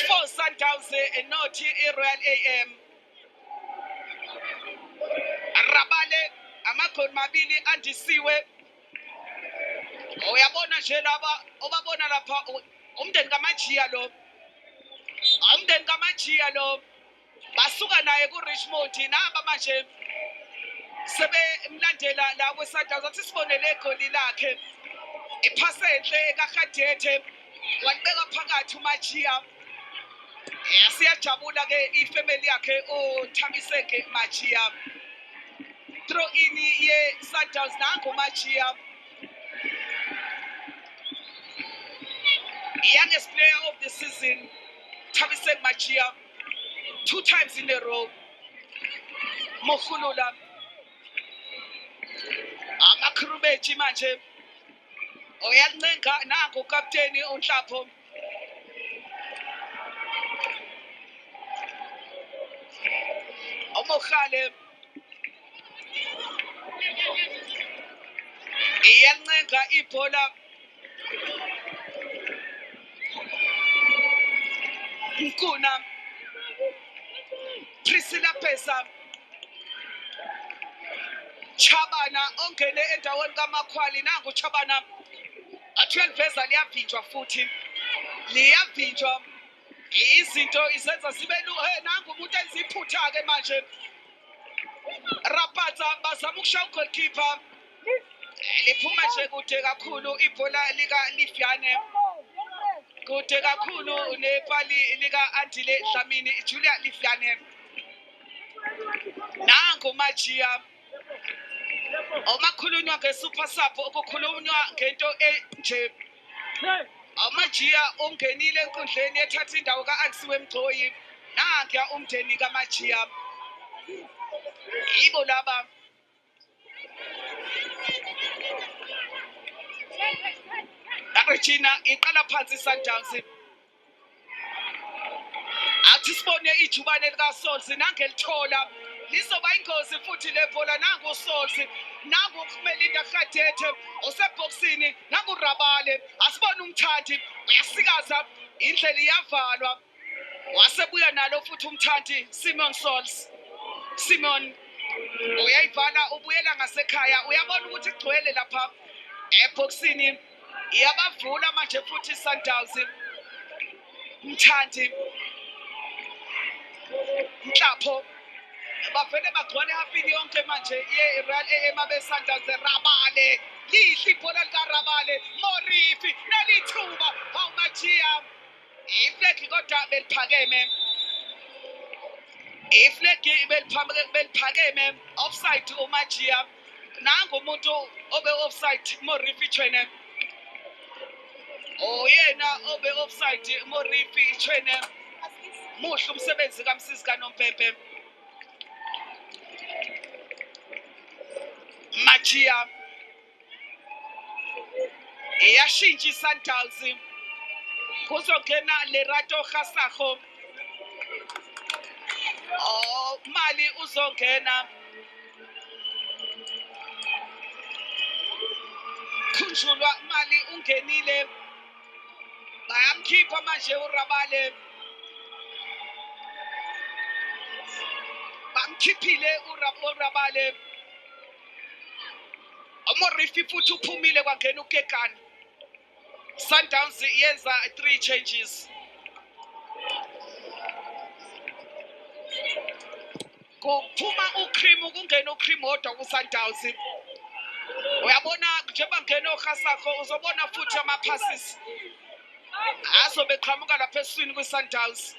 for Sundowns enothi iRoyal AM Rabale amagoli mabili andisiwe uyabona nje laba obabona lapha umndeni kaMajiya lo umndeni kaMajiya lo basuka naye kuRichmond naba manje sebemlandela la kweSundowns athi sibonele igoli lakhe iphase enhle kaGadethe walibeka phakathi uMajiya siyajabula ke ifamily yakhe uThamiseke Majiya throw in ye Sundowns nangu Majiya youngest player of the season Thamiseke Majiya 2 times in a row Mokhulula amakrubeji manje oyancenga nangu captain uNhlapho Omokhale iyancenga ibhola Nkuna Priscilla Pesa Chabana ongene endaweni kaMakhwali nangu Chabana a12 liyavinjwa futhi liyavinjwa izinto isenza zibe nangu umuntu eziphutha ke manje Rapatsa bazama ukushaya ugoalkeeper liphuma nje kude kakhulu ibhola lika Lifiane kude kakhulu nepali lika Andile Dlamini Julia Lifiane nangu Majiya omakhulunywa ngesuper sub okukhulunywa ngento enje Majiya ungenile enkundleni ethatha indawo kaAnsiwe Mgcoyi nangiya umndeni kaMajiya ibo laba Regina iqala phansi Sundowns athi sibone ijubane lika Souls nangelithola lizoba ingozi futhi lebhola nangu Souls nangu Melinda Gadethe oseboxini nangu Rabale asibone umthandi uyasikaza indlela iyavalwa wasebuya nalo futhi umthandi Simon uyayivala ubuyela ngasekhaya uyabona ukuthi igcwele lapha eboxini iyabavula manje futhi Sundowns umthandi Nhlapho bavele bagcwale hafini yonke manje ye-Royal AM abe Sundowns Rabale lihle ibhola lika Rabale Morifi nelithuba awuMajiya iflegi kodwa beliphakeme iflegi beliphakeme offside uMajiya nangu umuntu obe offside Morifi Chwene oyena obe offside Morifi Chwene muhle umsebenzi kaMsisi kaNompempe Majiya iyashintsha Sundowns kuzongena Lerato Kgasago mali uzongena Khunjulwa mali ungenile bayamkhipha manje uRabale bamkhiphile uRabale Morifi futhi uphumile kwangena uKekani Sundowns yenza 3 changes kuphuma uCream kungena uCream odwa kuSundowns uyabona njengoba ngena uKgasago uzobona futhi ama-passes azobe qhamuka lapha eswini kwiSundowns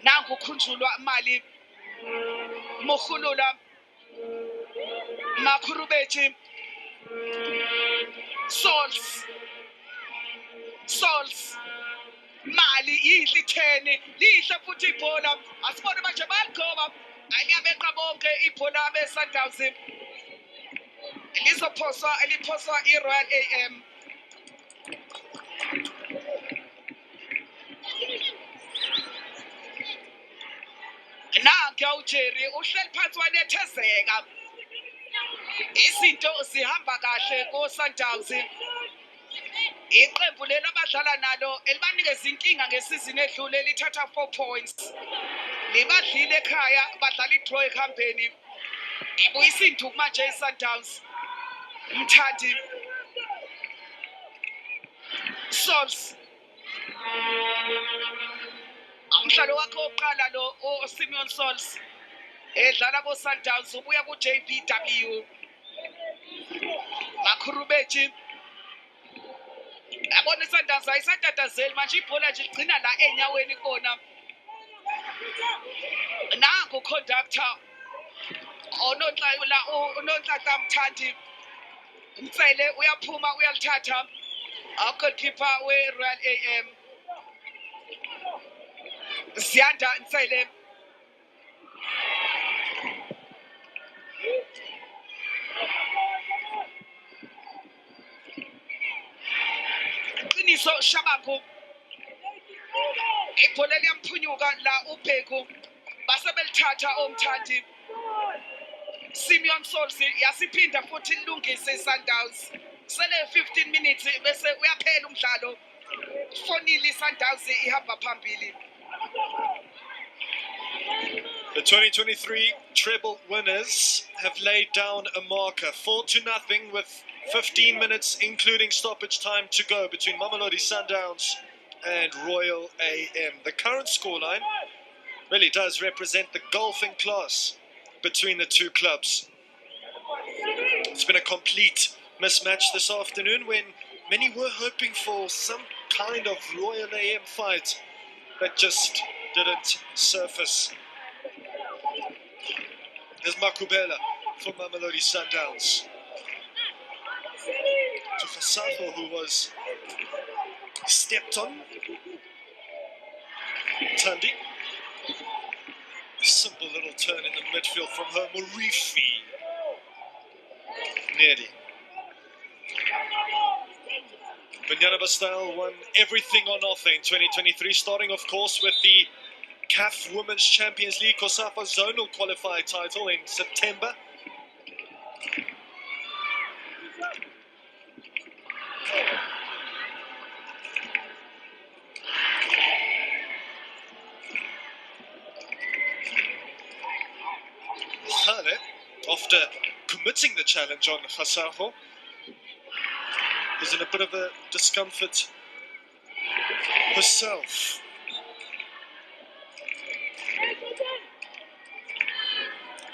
nangu ukhunjulwa mali Mokhulula Makhurubeji Souls Mali yihle 10 lihle futhi ibhola asibone manje bayaligoba aliyabeqa bonke ibhola beSundowns eliphoswa iRoyal AM. Nanku uJerry uhleli phansi wanethezeka. Izinto zihamba kahle koSundowns. Iqembu lelo abadlala nalo elibanikeza inkinga ngesizini edlule lithatha 4 points. Libadlile ekhaya badlala idraw ekhambeni. Ibuyisa induku manje iSundowns. Mthandi Sols. Umdlalo wakhe oqala lo Simeon Sols edlala koSundowns ubuya kuJVW. Makhurubeji yabona iSundowns ayisatatazeli manje ibhola nje ligcina la enyaweni kona. Nangu conductor unonhlaka Mthandi Mtsele uyaphuma uyalithatha goalkeeper weRoyal AM Ziyanda Mtsele. Qiniso Shabangu ibhola liyamphunyuka la uBheku base belithatha oMthandi Simeon Sols yasiphinda futhi ilungise iSundowns sele 15 minutes bese uyaphela umdlalo fonile iSundowns ihamba phambili. The 2023 treble winners have laid down a marker 4-0 with 15 minutes including stoppage time to go between Mamelodi Sundowns and Royal AM. The current scoreline really does represent the golfing class between the two clubs. It's been a complete mismatch this afternoon when many were hoping for some kind of Royal AM fight that just didn't surface. There's Makubela for Mamelodi Sundowns. To Fasafo, who was stepped on. Tandi. Simple little turn in the midfield from her. Murifi. Nearly. Banyana Bastal won everything or nothing 2023, starting of course with the CAF Women's Champions League COSAFA Zonal Qualifier title in September. Khale, after committing the challenge on Khasafo, was in a bit of a discomfort herself.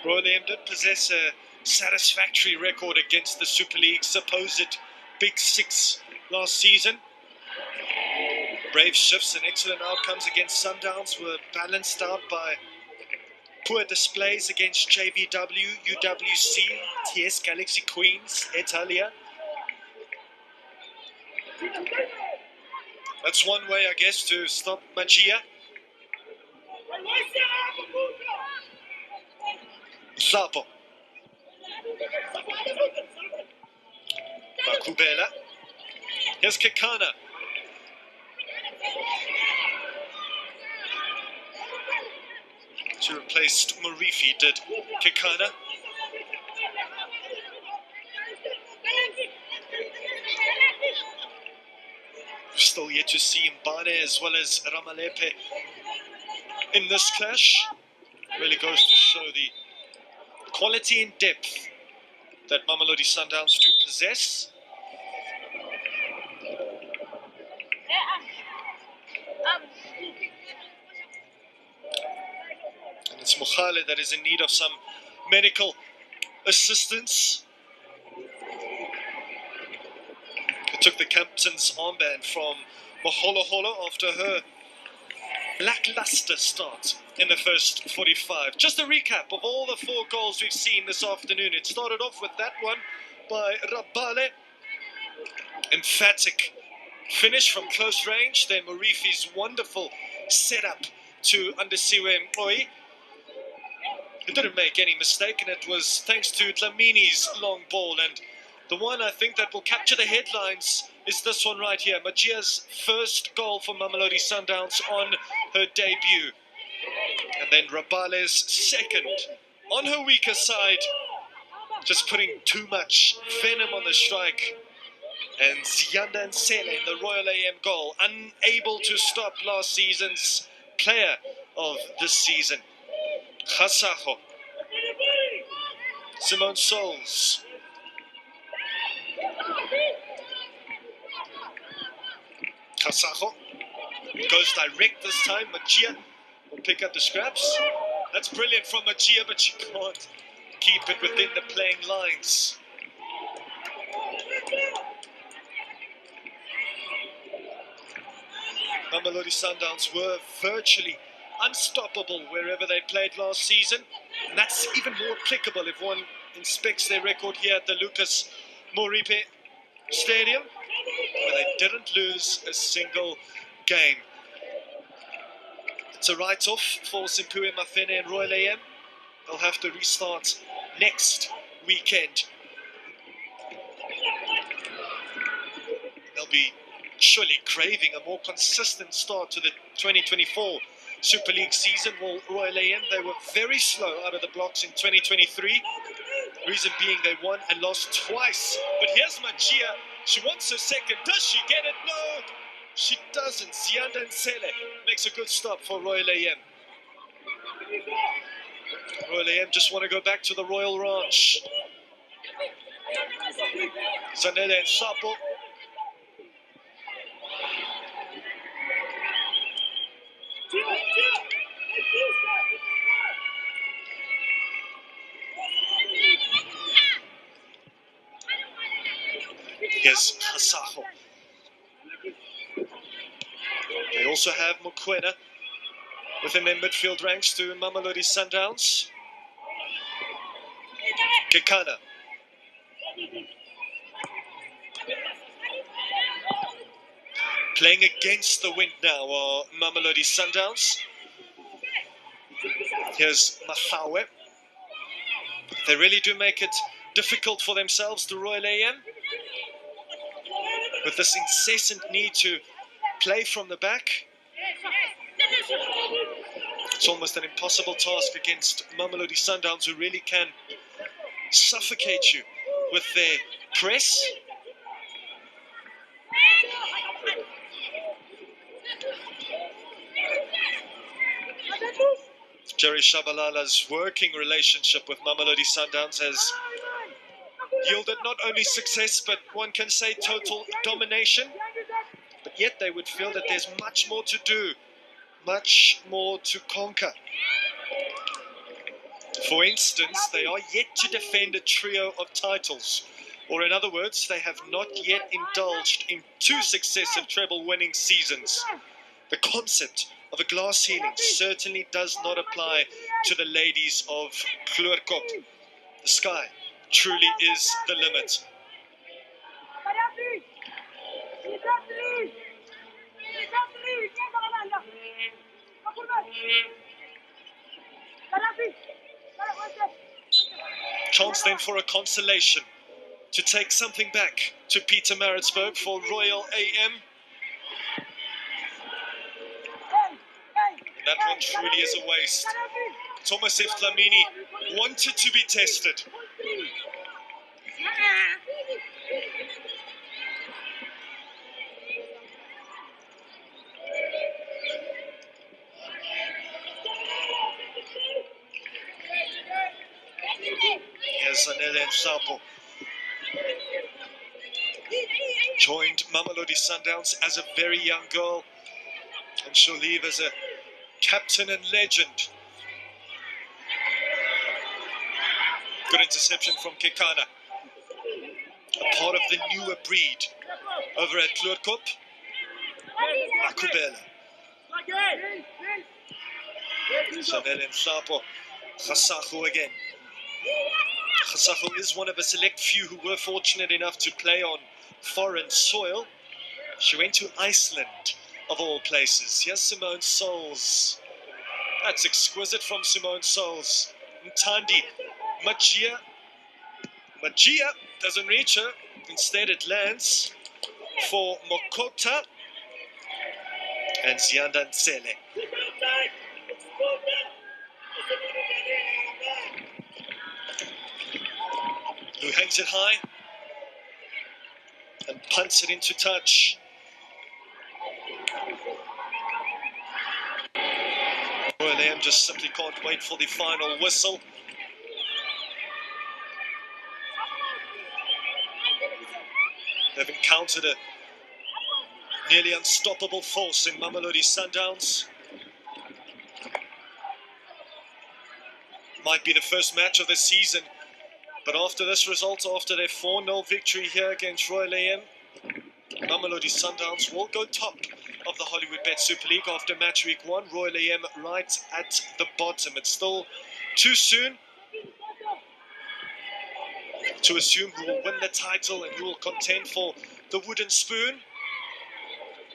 Royal AM did possess a satisfactory record against the Super League's supposed Big Six last season. Brave shifts and excellent outcomes against Sundowns were balanced out by poor displays against JVW, UWC, TS Galaxy Queens, Italia. That's one way, I guess, to stop Magia. Sapo. Makubela. Here's Kekana. She replaced Murifi, did Kekana. Still yet to see Mbane as well as Ramalepe in this clash. Really goes to show the quality and depth that Mamelodi Sundowns do possess. And it's Mukhale that is in need of some medical assistance. It took the captain's armband from Moholoholo after her lackluster start in the first 45. Just a recap of all the 4 goals we've seen this afternoon. It started off with that one by Rabale. Emphatic finish from close range. Then Morifi's wonderful setup to Andisiwe Mqoi. He didn't make any mistake, and it was thanks to Dlamini's long ball. And the one I think that will capture the headlines is this one right here. Majia's first goal for Mamelodi Sundowns on her debut. And then Rabale's second on her weaker side, just putting too much venom on the strike. And Ziyanda Nsele in the Royal AM goal, unable to stop last season's player of this season. Khasaho. Simone Souls. Khasaho goes direct this time. Majia will pick up the scraps. That's brilliant from Majia, but she can't keep it within the playing lines. Mamelodi Sundowns were virtually unstoppable wherever they played last season, and that's even more applicable if one inspects their record here at the Lucas Moripe Stadium, where they didn't lose a single game. It's a write-off for Simpiwe Mafene and Royal AM. They'll have to restart next weekend. They'll be surely craving a more consistent start to the 2024 Super League season. Well, Royal AM, they were very slow out of the blocks in 2023. Reason being they won and lost twice. But here's Majia. She wants her second. Does she get it? No, she doesn't. Ziyanda Nsele makes a good stop for Royal AM. Royal AM just want to go back to the Royal Ranch. Zanele and Sapo. Here's Hasaho. They also have Mokwena within their midfield ranks to Mamelodi Sundowns. Kekana. Playing against the wind now are Mamelodi Sundowns. Here's Mafawe. They really do make it difficult for themselves, the Royal AM, with this incessant need to play from the back. It's almost an impossible task against Mamelodi Sundowns, who really can suffocate you with their press. Jerry Shabalala's working relationship with Mamelodi Sundowns has yielded not only success, but one can say total domination. But yet they would feel that there's much more to do, much more to conquer. For instance, they are yet to defend a trio of titles. Or in other words, they have not yet indulged in 2 successive treble-winning seasons. The concept of a glass ceiling certainly does not apply to the ladies of Kleurkop. The sky truly is the limit. Chance then for a consolation, to take something back to Peter Maritzburg for Royal AM. And that one truly is a waste. It's almost if Dlamini wanted to be tested. Here's Zanele Sapo. Joined Mamelodi Sundowns as a very young girl, and she'll leave as a captain and legend. Good interception from Kekana. A part of the newer breed over at Kleurkop. Makubela. Zanele Sapo. Khasaho again. Khasaho is one of a select few who were fortunate enough to play on foreign soil. She went to Iceland, of all places. Here's Simone Souls. That's exquisite from Simone Souls. Ntandi. Magia doesn't reach her. Instead it lands for Mokota and Zianda Nsele. Who hangs it high and punts it into touch. Royal AM just simply can't wait for the final whistle. They've encountered a nearly unstoppable force in Mamelodi Sundowns. Might be the first match of the season, but after this result, after their 4-0 victory here against Royal AM, Mamelodi Sundowns will go top of the Hollywoodbets Super League after match week 1. Royal AM right at the bottom. It's still too soon to assume who will win the title and who will contend for the wooden spoon,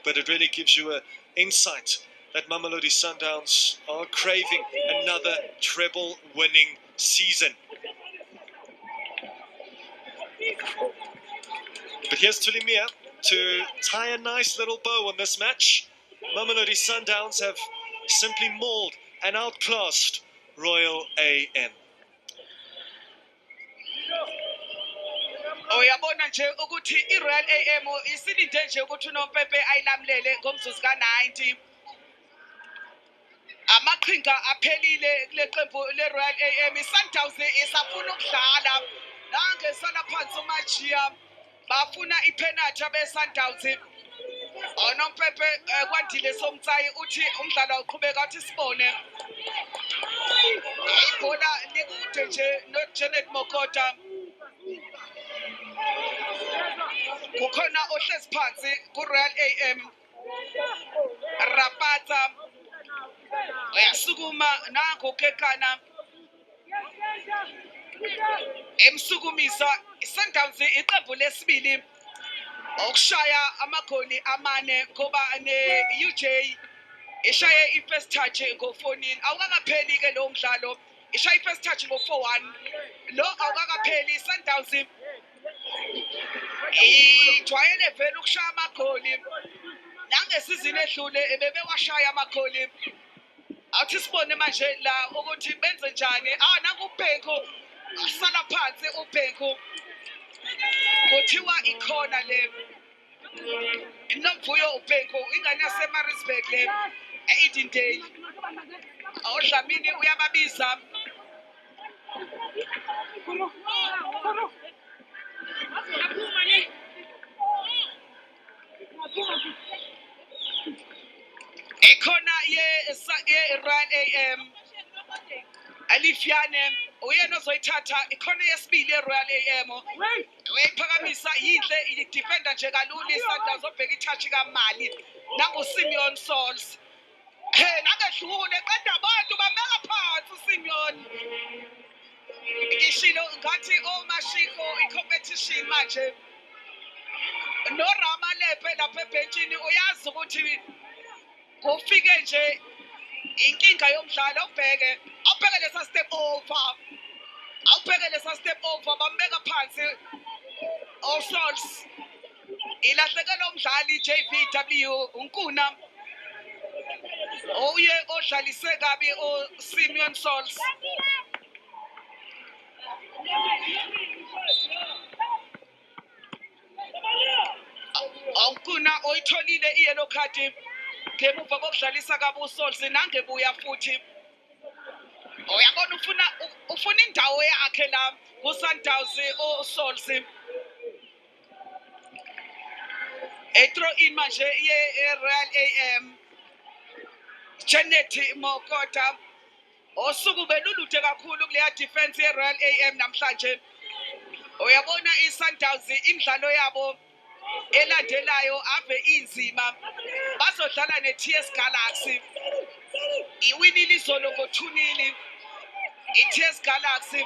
but it really gives you an insight that Mamelodi Sundowns are craving another treble-winning season. But here's Tulimia to tie a nice little bow on this match. Mamelodi Sundowns have simply mauled and outclassed Royal AM. Uyabona nje ukuthi iRoyal AM isilinde nje ukuthi uNompepe ayilamlele ngomzuzu ka-90. Amaqhinga aphelile kule qembu leRoyal AM. iSundowns isafuna ukudlala. Nange sala phansi uMagia. Bafuna ipenalty abeSundowns. uNompepe kwandile Somtsayi uthi umdlalo uqhubeka uthi sibone. Ibhola likude nje noJanet Mokota. Kukhona ohlezi phansi kuRoyal AM. Rapata uyasukuma nango Kekana emsukumisa. iSundowns iqembu lesibili okushaya amagoli amane ngoba ne-UJ ishaye i-first touch ngo-4-0. Awukakapheli ke lo mdlalo, ishaye i-first touch ngo-4-1. Lo awukakapheli. iSundowns ijwayele vele ukushaya amagoli. Nangesizini edlule bebewashaya amagoli. Awuthi sibone manje la ukuthi benze njani. Nangu uBhengu asala phansi uBhengu. Kuthiwa ikhona le. Inomvuyo uBhengu, ingane yaseMaritzburg le e-Eden Day. uDlamini uyababiza. Ekhona ye-Royal AM Alifiane uyena ozoyithatha. Ikhona yesibili yeRoyal AM uyayiphakamisa yinhle idefender nje kalula. iSundowns obheka itouch kaMali nanguSimeon Souls. Nakadlule qeda abantu bameka phansi uSimeon. Ishilo ngathi oMashiko icompetition manje. noRama Lepe lapha ebhentsini uyazi ukuthi kufike nje inkinga yomdlalo. Awubheke lesa step over. Bambeka phansi Souls. Ilahlekela umdlali JVW uNkuna. Uye odlalise kabi uSimeon Souls. UNkuna oyitholile iyellow card ngemuva kokudlalisa kabi uSouls nangebuya futhi. Uyabona ufuna indawo yakhe la kuSundowns uSouls. Throw in manje ye-Royal AM. Janet Mokota osuku belulude kakhulu kuleya defense yeRoyal AM namhlanje. Uyabona iSundowns imidlalo yabo elandelayo ave inzima. Bazodlala neTS Galaxy. Iwinile izolo ngo-2-0. iTS Galaxy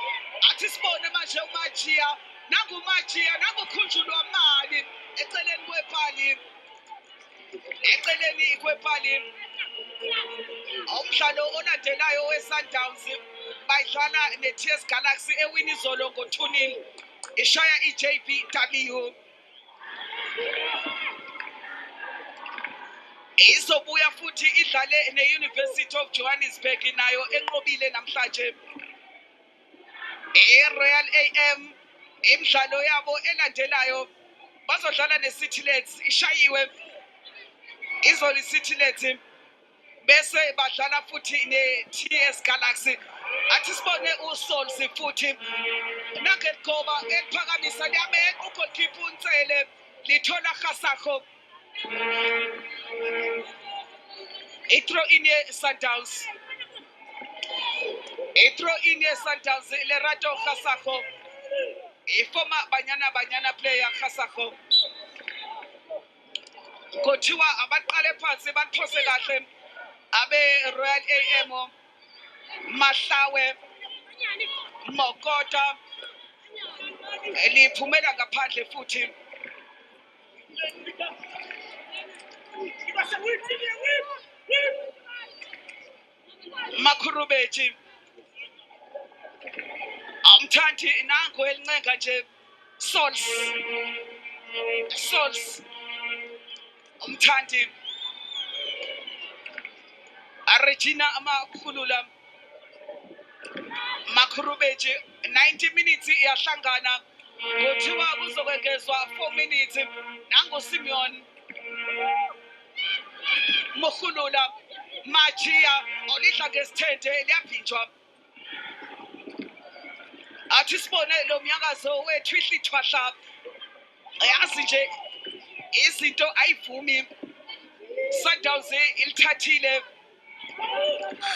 athi sibone manje uMagia. Nangu Khunjulwa Mali eceleni kwepali. eceleni kwepali umdlalo olandelayo we-Sundowns bayidlala ne-TS Galaxy ewina izolo ngo-2-0 ishaya i-JBW izobuya futhi idlale ne-University of Johannesburg nayo enqobile namhlanje i-Royal AM imidlalo yabo elandelayo bazodlala ne-City Lets ishayiwe izolo i-City Lets bese badlala futhi ne-TS Galaxy athi sibone uSouls futhi nangegoba eliphakamisa liyabeka ugoalkeeper uNtsele lithola Khasakho ithrow in ye-Sundowns Lerato Khasakho former Banyana player Khasakho kuthiwa abaqale phansi baphose kahle abe Royal AM Mahlawe Mokota liphumela ngaphandle futhi Makhurubeti umthandi nango elincenga nje Souls umthandi Regina amakhulula Makhurubeti 90 minutes iyahlangana kuthiwa kuzokwengezwa 4 minutes nango Simeon Mokhulula Machia olidla ngesithende liyavinjwa athi sibone lo myakazo wethu ihlithwahla yazi nje izinto ayivumi Sundowns ilithathile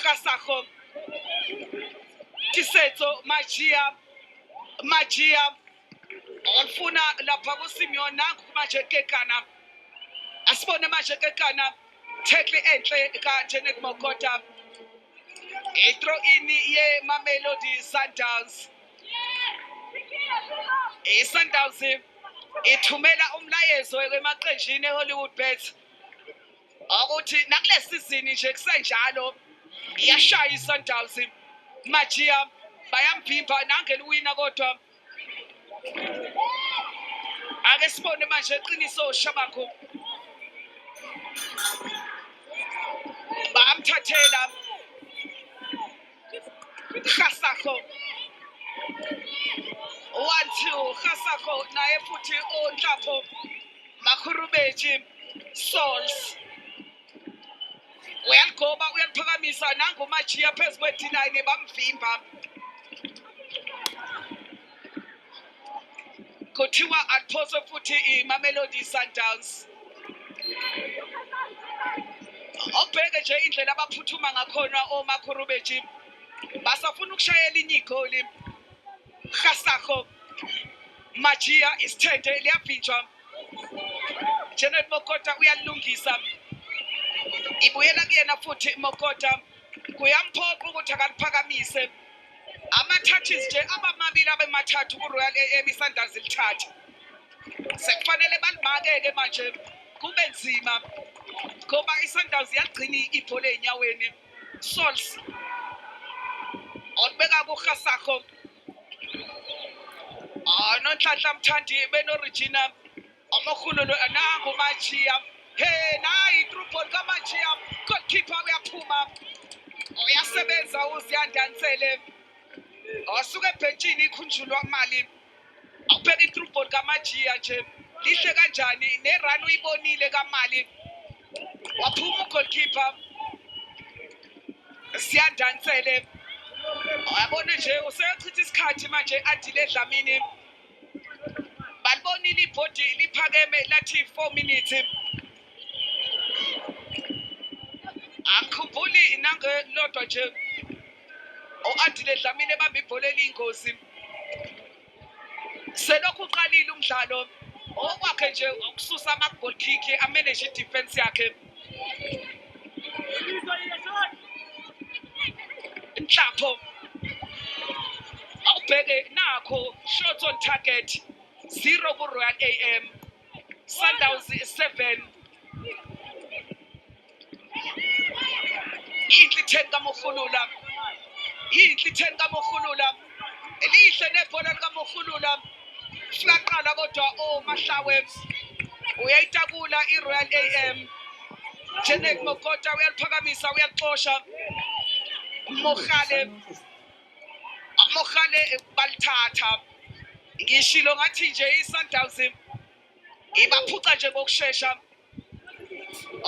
Khasakho Tisetso Machia olfuna lapha kuSimeon nangu manje kekana asibone manje kekana tackle enhle kaJanet Mokota throw in ye Mamelodi Sundowns Sundowns ithumela umlayezo emaqenjini eHollywoodbets ukuthi nakulesi season nje kusenjalo iyashaya iSundowns Machia bayamphimba nangeliwina kodwa ake sibone manje iqiniso Shabangu bamthathela Khasakho 1-2 Khasakho naye futhi onhlapho Makhurubeti Souls uyaligoba uyaliphakamisa nangu Machia phezu kwe-D9 bamvimba kuthiwa aliphose futhi iMamelodi Sundowns obheke nje indlela abaphuthuma ngakhona oMakhurubeti basafuna ukushayela inye igoli Khasakho Machia isithende liyavinjwa Janet Mokota uyalungisa ibuyela kuyena futhi Mokota kuyamphopha ukuthi akaliphakamise ama-touches nje abamabili abemathathu kuRoyal AM Sundowns lithatha sekufanele balimake-ke manje kube nzima ngoba iSundowns yagcina ibhola ey'nyaweni Souls olibeka kuKhasakho nonhlanhla mthandi benoRegina amakhululo nangu Machia nayi i-through ball kaMachia goalkeeper uyaphuma uyasebenza uZiyandansele osuke ebhentshini ikhunjulwa mali awubheka i-through ball kaMachia nje lihle kanjani nerun uyibonile kaMali waphuma ugoalkeeper Ziyandansele uyabona nje useyachitha isikhathi manje adile Dlamini balibonile ibhodi liphakeme lathi 4 minutes akhumbuli nangelodwa nje o-Adile Dlamini ebambe ibhola eliyingozi selokhu uqalile umdlalo okwakhe nje ukususa ama-goal kick amanage i-defense yakhe Nhlapho awubheke nakho shots on target 0 ku-Royal AM Sundowns 7 Yinhle 10 kaMokhulula. Yinhle 10 kaMokhulula. Elihle nebhola likaMokhulula. Flaqala kodwa Mahlawe. Uyayitakula iRoyal AM. Jenek Mokota uyaliphakamisa uyalixosha. Mokhale balithatha. Ngishilo ngathi nje iSundowns ibaphuca nje ngokusheshsha.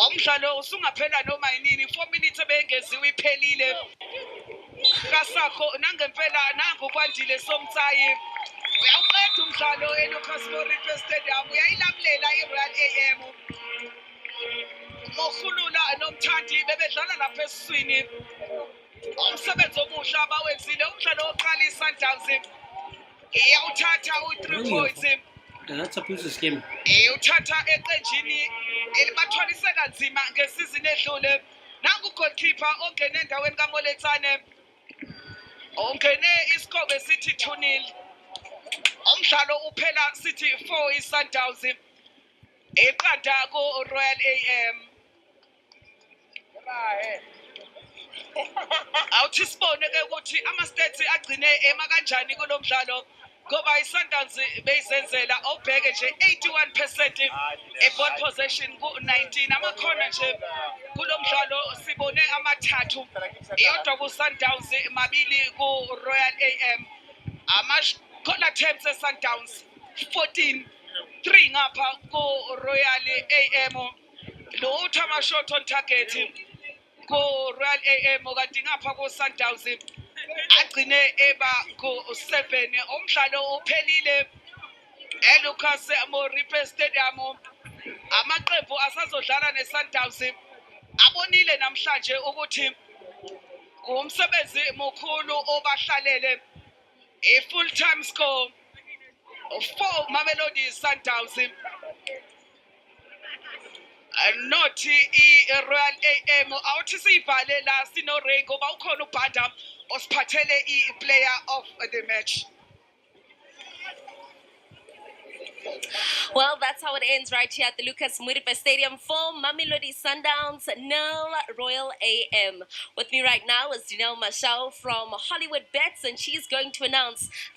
Umdlalo usungaphela noma yinini 4 minutes ebengeziwe iphelile. Kasakho nangempela nangu kwandile Somtsayi. Uyawuqeda umdlalo eLucas Moripe Stadium uyayilamulela iRoyal AM. Mokhulula nomthandi bebedlala lapha esiswini. Umsebenzi omuhle abawenzile umdlalo oqala iSundowns. Iyawuthatha u3 points. That's a piece of skim. Uthatha eqenjini elibathwalise kanzima ngesizini edlule. Nangu goalkeeper ongene endaweni kaMoletsane. Ongene isikhobe sithi 2-0. Umdlalo uphela sithi 4 iSundowns. Eqanda ko Royal AM. Awuthi sibone ke ukuthi ama-stats agcine ema kanjani kulo mdlalo ngoba iSundowns beyizenzela obheke nje 81% ball possession ku-19 amakhona nje kulo mdlalo sibone amathathu iyodwa ku-Sundowns mabili ku-Royal AM ama-goal attempts e-Sundowns 14 3 ngapha ku-Royal AM lutho ama-shot on target ku-Royal AM kanti ngapha ku-Sundowns agcine eba ku-7 umdlalo uphelile eLucas Moripe Stadium. Amaqembu asazodlala neSundowns abonile namhlanje ukuthi umsebenzi mukhulu obahlalele. A full time score for Mamelodi Sundowns. Not i-Royal AM awuthi siyibhale la sino-Ray ngoba ukhona uBhanda osiphathele i-player of the match. Well, that's how it ends right here at the Lucas Muripe Stadium for Mamelodi Sundowns, 0 Royal AM. With me right now is Janelle Mashao from Hollywoodbets, and she's going to announce